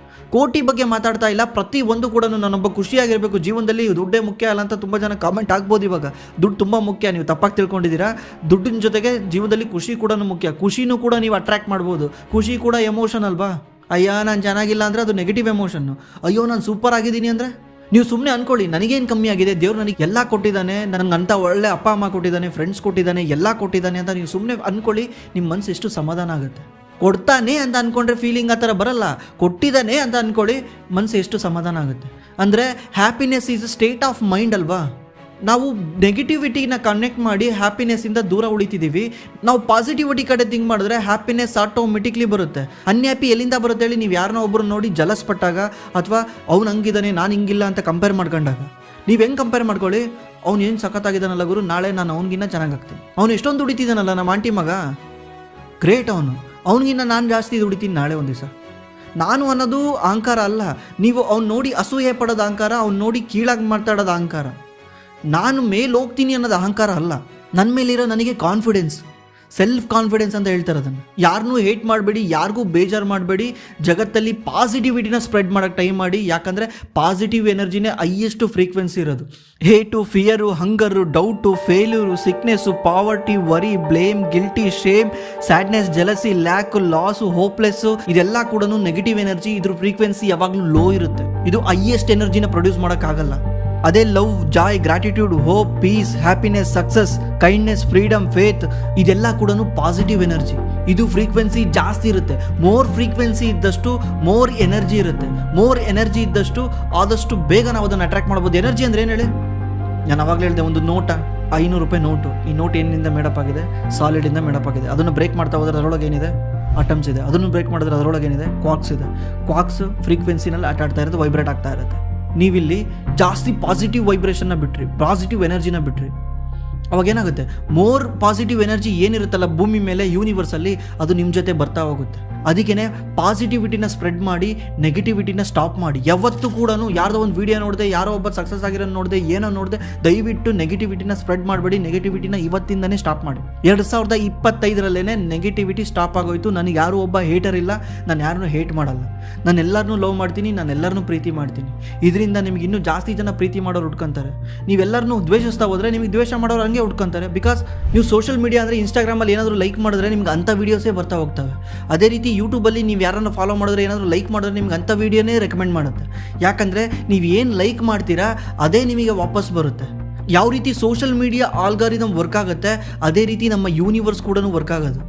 ಕೋಟಿ ಬಗ್ಗೆ ಮಾತಾಡ್ತಾ ಇಲ್ಲ. ಪ್ರತಿ ಒಂದು ಕೂಡ ನಾನೊಬ್ಬ ಖುಷಿಯಾಗಿರಬೇಕು ಜೀವನದಲ್ಲಿ, ದುಡ್ಡೇ ಮುಖ್ಯ ಅಲ್ಲ ಅಂತ ತುಂಬ ಜನ ಕಾಮೆಂಟ್ ಆಗ್ಬೋದು. ಇವಾಗ ದುಡ್ಡು ತುಂಬ ಮುಖ್ಯ, ನೀವು ತಪ್ಪಾಗಿ ತಿಳ್ಕೊಂಡಿದ್ದೀರಾ. ದುಡ್ಡಿನ ಜೊತೆಗೆ ಜೀವನದಲ್ಲಿ ಖುಷಿ ಕೂಡ ಮುಖ್ಯ. ಖುಷಿನೂ ಕೂಡ ನೀವು ಅಟ್ರ್ಯಾಕ್ಟ್ ಮಾಡ್ಬೋದು. ಖುಷಿ ಕೂಡ ಎಮೋಷನ್ ಅಲ್ವಾ. ಅಯ್ಯೋ ನಾನು ಚೆನ್ನಾಗಿಲ್ಲ ಅಂದರೆ ಅದು ನೆಗೆಟಿವ್ ಎಮೋಷನ್ನು. ಅಯ್ಯೋ ನಾನು ಸೂಪರ್ ಆಗಿದ್ದೀನಿ ಅಂದರೆ ನೀವು ಸುಮ್ಮನೆ ಅಂದ್ಕೊಳ್ಳಿ, ನನಗೇನು ಕಮ್ಮಿ ಆಗಿದೆ, ದೇವ್ರು ನನಗೆ ಎಲ್ಲ ಕೊಟ್ಟಿದ್ದಾನೆ, ನನಗೆ ಅಂಥ ಒಳ್ಳೆ ಅಪ್ಪ ಅಮ್ಮ ಕೊಟ್ಟಿದ್ದಾನೆ, ಫ್ರೆಂಡ್ಸ್ ಕೊಟ್ಟಿದ್ದಾನೆ, ಎಲ್ಲ ಕೊಟ್ಟಿದ್ದಾನೆ ಅಂತ ನೀವು ಸುಮ್ಮನೆ ಅಂದ್ಕೊಳ್ಳಿ. ನಿಮ್ಮ ಮನಸ್ಸು ಎಷ್ಟು ಸಮಾಧಾನ ಆಗುತ್ತೆ. ಕೊಡ್ತಾನೆ ಅಂತ ಅಂದ್ಕೊಂಡ್ರೆ ಫೀಲಿಂಗ್ ಆ ಥರ ಬರಲ್ಲ. ಕೊಟ್ಟಿದ್ದಾನೆ ಅಂತ ಅಂದ್ಕೊಳ್ಳಿ, ಮನಸ್ಸು ಎಷ್ಟು ಸಮಾಧಾನ ಆಗುತ್ತೆ. ಅಂದರೆ happiness is a state of mind ಅಲ್ವಾ. ನಾವು ನೆಗೆಟಿವಿಟಿನ ಕನೆಕ್ಟ್ ಮಾಡಿ ಹ್ಯಾಪಿನೆಸ್ಸಿಂದ ದೂರ ಉಳಿತಿದ್ದೀವಿ. ನಾವು ಪಾಸಿಟಿವಿಟಿ ಕಡೆ ಥಿಂಕ್ ಮಾಡಿದ್ರೆ ಹ್ಯಾಪಿನೆಸ್ ಆಟೋಮೆಟಿಕ್ಲಿ ಬರುತ್ತೆ. ಅನ್ಹ್ಯಾಪಿ ಎಲ್ಲಿಂದ ಬರುತ್ತೆ ಹೇಳಿ? ನೀವು ಯಾರನ್ನೋ ಒಬ್ಬರು ನೋಡಿ ಜಲಸ್ ಪಟ್ಟಾಗ, ಅಥವಾ ಅವ್ನು ಹಂಗಿದ್ದಾನೆ ನಾನು ಹಿಂಗಿಲ್ಲ ಅಂತ ಕಂಪೇರ್ ಮಾಡ್ಕೊಂಡಾಗ. ನೀವು ಹೆಂಗೆ ಕಂಪೇರ್ ಮಾಡ್ಕೊಳ್ಳಿ, ಅವ್ನು ಏನು ಸಖತ್ತಾಗಿದ್ದಾನಲ್ಲ ಗುರು, ನಾಳೆ ನಾನು ಅವ್ನಿಗಿನ್ನ ಚೆನ್ನಾಗಾಗ್ತೀನಿ. ಅವನು ಎಷ್ಟೊಂದು ದುಡಿತಿದ್ದಾನಲ್ಲ ನಮ್ಮ ಆಂಟಿ ಮಗ, ಗ್ರೇಟ್. ಅವನಿಗಿನ್ನ ನಾನು ಜಾಸ್ತಿ ದುಡಿತೀನಿ ನಾಳೆ ಒಂದು ದಿವಸ. ನಾನು ಅನ್ನೋದು ಅಹಂಕಾರ ಅಲ್ಲ. ನೀವು ಅವ್ನು ನೋಡಿ ಅಸೂಯೆ ಪಡೋದು ಅಹಂಕಾರ, ಅವ್ನು ನೋಡಿ ಕೀಳಾಗಿ ಮಾತಾಡೋದು ಅಹಂಕಾರ. ನಾನು ಮೇಲೆ ಹೋಗ್ತೀನಿ ಅನ್ನೋದು ಅಹಂಕಾರ ಅಲ್ಲ. ನನ್ನ ಮೇಲಿರೋ ನನಗೆ ಕಾನ್ಫಿಡೆನ್ಸ್, ಸೆಲ್ಫ್ ಕಾನ್ಫಿಡೆನ್ಸ್ ಅಂತ ಹೇಳ್ತಾರೆ ಅದನ್ನು. ಯಾರನ್ನೂ ಹೇಟ್ ಮಾಡಬೇಡಿ, ಯಾರಿಗೂ ಬೇಜಾರು ಮಾಡಬೇಡಿ. ಜಗತ್ತಲ್ಲಿ ಪಾಸಿಟಿವಿಟಿನ ಸ್ಪ್ರೆಡ್ ಮಾಡೋಕ್ಕೆ ಟ್ರೈ ಮಾಡಿ. ಯಾಕಂದರೆ ಪಾಸಿಟಿವ್ ಎನರ್ಜಿನೇ ಹೈಯೆಸ್ಟ್ ಫ್ರೀಕ್ವೆನ್ಸಿ ಇರೋದು. Hate, fear, hunger, doubt, failure, sickness, poverty, worry, blame, guilty, shame, sadness, jealousy, lack, loss, hopeless, ಇದೆಲ್ಲ ಕೂಡ ನೆಗೆಟಿವ್ ಎನರ್ಜಿ. ಇದ್ರ ಫ್ರೀಕ್ವೆನ್ಸಿ ಯಾವಾಗಲೂ ಲೋ ಇರುತ್ತೆ. ಇದು ಹೈಯೆಸ್ಟ್ ಎನರ್ಜಿನ ಪ್ರೊಡ್ಯೂಸ್ ಮಾಡೋಕ್ಕಾಗಲ್ಲ. ಅದೇ love, joy, gratitude, hope, peace, happiness, success, kindness, freedom, faith, ಇದೆಲ್ಲ ಕೂಡ ಪಾಸಿಟಿವ್ ಎನರ್ಜಿ. ಇದು ಫ್ರೀಕ್ವೆನ್ಸಿ ಜಾಸ್ತಿ ಇರುತ್ತೆ. ಮೋರ್ ಫ್ರೀಕ್ವೆನ್ಸಿ ಇದ್ದಷ್ಟು ಮೋರ್ ಎನರ್ಜಿ ಇರುತ್ತೆ. ಮೋರ್ ಎನರ್ಜಿ ಇದ್ದಷ್ಟು ಆದಷ್ಟು ಬೇಗ ನಾವು ಅದನ್ನು ಅಟ್ರಾಕ್ಟ್ ಮಾಡ್ಬೋದು. ಎನರ್ಜಿ ಅಂದ್ರೆ ಏನು ಹೇಳಿ? ನಾನು ಅವಾಗಲೇ ಹೇಳಿದೆ, ಒಂದು ನೋಟ, 500 ರೂಪಾಯಿ ನೋಟು. ಈ ನೋಟ್ ಏನಿಂದ ಮೇಡಪ್ ಆಗಿದೆ? ಸಾಲಿಡಿಂದ ಮೇಡಪ್ ಆಗಿದೆ. ಅದನ್ನು ಬ್ರೇಕ್ ಮಾಡ್ತಾ ಹೋದ್ರೆ ಅದರೊಳಗೆ ಏನಿದೆ? ಅಟಮ್ಸ್ ಇದೆ. ಅದನ್ನು ಬ್ರೇಕ್ ಮಾಡಿದ್ರೆ ಅದರೊಳಗೆ ಏನಿದೆ? ಕ್ವಾಕ್ಸ್ ಇದೆ. ಕ್ವಾಕ್ಸ್ ಫ್ರೀಕ್ವೆನ್ಸಿನಲ್ಲಿ ಆಟಾಡ್ತಾ ಇರುತ್ತೆ, ವೈಬ್ರೇಟ್ ಆಗ್ತಾ ಇರುತ್ತೆ. ನೀವಿಲ್ಲಿ ಜಾಸ್ತಿ ಪಾಸಿಟಿವ್ ವೈಬ್ರೇಷನ್ನ ಬಿಟ್ರಿ, ಪಾಸಿಟಿವ್ ಎನರ್ಜಿನ ಬಿಟ್ರಿ, ಅವಾಗ ಏನಾಗುತ್ತೆ? ಮೋರ್ ಪಾಸಿಟಿವ್ ಎನರ್ಜಿ ಏನಿರುತ್ತಲ್ಲ ಭೂಮಿ ಮೇಲೆ, ಯೂನಿವರ್ಸಲ್ಲಿ, ಅದು ನಿಮ್ಮ ಜೊತೆ ಬರ್ತಾ ಹೋಗುತ್ತೆ. ಅದಕ್ಕೇ ಪಾಸಿಟಿವಿಟಿನ ಸ್ಪ್ರೆಡ್ ಮಾಡಿ, ನೆಗೆಟಿವಿಟಿನ ಸ್ಟಾಪ್ ಮಾಡಿ. ಯಾವತ್ತೂ ಕೂಡ ಯಾರ್ದೋ ಒಂದು ವೀಡಿಯೋ ನೋಡಿದೆ, ಯಾರೋ ಒಬ್ಬ ಸಕ್ಸಸ್ ಆಗಿರೋ ನೋಡಿದೆ, ಏನೋ ನೋಡಿದೆ, ದಯವಿಟ್ಟು ನೆಗೆಟಿವಿಟಿನ ಸ್ಪ್ರೆಡ್ ಮಾಡಬೇಡಿ. ನೆಗೆಟಿವಿಟಿನ ಇವತ್ತಿಂದನೇ ಸ್ಟಾಪ್ ಮಾಡಿ. 2025ರಲ್ಲೇ ನೆಗೆಟಿವಿಟಿ ಸ್ಟಾಪ್ ಆಗೋಯ್ತು. ನನಗೆ ಯಾರೂ ಒಬ್ಬ ಹೇಟರ್ ಇಲ್ಲ, ನಾನು ಯಾರನ್ನೂ ಹೇಟ್ ಮಾಡಲ್ಲ. ನಾನು ಎಲ್ಲರನ್ನೂ ಲವ್ ಮಾಡ್ತೀನಿ, ನಾನು ಎಲ್ಲರನ್ನೂ ಪ್ರೀತಿ ಮಾಡ್ತೀನಿ. ಇದರಿಂದ ನಿಮ್ಗೆ ಇನ್ನೂ ಜಾಸ್ತಿ ಜನ ಪ್ರೀತಿ ಮಾಡೋರು ಹುಡ್ಕೊಂತಾರೆ. ನೀವೆಲ್ಲರನ್ನೂ ದ್ವೇಷಿಸ್ತಾ ಹೋದರೆ ನಿಮಗೆ ದ್ವೇಷ ಮಾಡೋರು ಹಂಗೆ ಹುಡ್ಕೊಂತಾರೆ. ಬಿಕಾಸ್ ನೀವು ಸೋಷಿಯಲ್ ಮೀಡಿಯಾ ಅಂದರೆ ಇನ್ಸ್ಟಾಗ್ರಾಮಲ್ಲಿ ಏನಾದರೂ ಲೈಕ್ ಮಾಡಿದ್ರೆ ನಿಮ್ಗೆ ಅಂಥ ವೀಡಿಯೋಸೇ ಬರ್ತಾ ಹೋಗ್ತವೆ. ಅದೇ ರೀತಿ ಯೂಟ್ಯೂಬಲ್ಲಿ ನೀವು ಯಾರನ್ನು ಫಾಲೋ ಮಾಡಿದ್ರೆ, ಏನಾದರೂ ಲೈಕ್ ಮಾಡಿದ್ರೆ ನಿಮ್ಗೆ ಅಂಥ ವೀಡಿಯೋನೇ ರೆಕಮೆಂಡ್ ಮಾಡುತ್ತೆ. ಯಾಕಂದರೆ ನೀವು ಏನು ಲೈಕ್ ಮಾಡ್ತೀರಾ ಅದೇ ನಿಮಗೆ ವಾಪಸ್ ಬರುತ್ತೆ. ಯಾವ ರೀತಿ ಸೋಷಿಯಲ್ ಮೀಡಿಯಾ ಆಲ್ಗಾರಿದಮ್ ವರ್ಕ್ ಆಗುತ್ತೆ, ಅದೇ ರೀತಿ ನಮ್ಮ ಯೂನಿವರ್ಸ್ ಕೂಡ ವರ್ಕ್ ಆಗೋದು.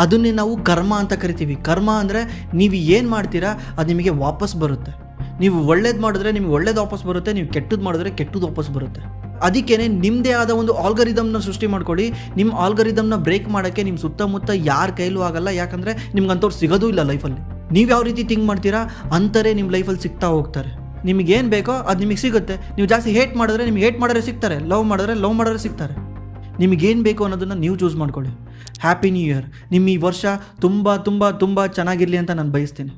ಅದನ್ನೇ ನಾವು ಕರ್ಮ ಅಂತ ಕರಿತೀವಿ. ಕರ್ಮ ಅಂದರೆ ನೀವು ಏನು ಮಾಡ್ತೀರಾ ಅದು ನಿಮಗೆ ವಾಪಸ್ ಬರುತ್ತೆ. ನೀವು ಒಳ್ಳೇದು ಮಾಡಿದ್ರೆ ನಿಮಗೆ ಒಳ್ಳೇದು ವಾಪಸ್ ಬರುತ್ತೆ, ನೀವು ಕೆಟ್ಟದ್ದು ಮಾಡಿದ್ರೆ ಕೆಟ್ಟದ್ದು ವಾಪಸ್ ಬರುತ್ತೆ. ಅದಕ್ಕೇ ನಿಮ್ಮದೇ ಆದ ಒಂದು ಆಲ್ಗರಿದಮ್ನ ಸೃಷ್ಟಿ ಮಾಡ್ಕೊಳ್ಳಿ. ನಿಮ್ಮ ಆಲ್ಗರಿದಮ್ನ ಬ್ರೇಕ್ ಮಾಡೋಕ್ಕೆ ನಿಮ್ಮ ಸುತ್ತಮುತ್ತ ಯಾರ ಕೈಲೂ ಆಗಲ್ಲ. ಯಾಕಂದರೆ ನಿಮ್ಗೆ ಅಂಥವ್ರು ಸಿಗೋದೂ ಇಲ್ಲ ಲೈಫಲ್ಲಿ. ನೀವು ಯಾವ ರೀತಿ ಥಿಂಕ್ ಮಾಡ್ತೀರಾ ಅಂಥರೇ ನಿಮ್ಮ ಲೈಫಲ್ಲಿ ಸಿಗ್ತಾ ಹೋಗ್ತಾರೆ. ನಿಮಗೇನು ಬೇಕೋ ಅದು ನಿಮಗೆ ಸಿಗುತ್ತೆ. ನೀವು ಜಾಸ್ತಿ ಹೇಟ್ ಮಾಡಿದ್ರೆ ನಿಮ್ಗೆ ಹೇಟ್ ಮಾಡೋರೆ ಸಿಗ್ತಾರೆ, ಲವ್ ಮಾಡೋರೆ ಸಿಗ್ತಾರೆ. ನಿಮಗೇನು ಬೇಕು ಅನ್ನೋದನ್ನು ನೀವು ಚೂಸ್ ಮಾಡ್ಕೊಳ್ಳಿ. Happy new year. ನಿಮ್ಮ ಈ ವರ್ಷ ತುಂಬ ತುಂಬ ತುಂಬ ಚೆನ್ನಾಗಿರಲಿ ಅಂತ ನಾನು ಬಯಸ್ತೀನಿ.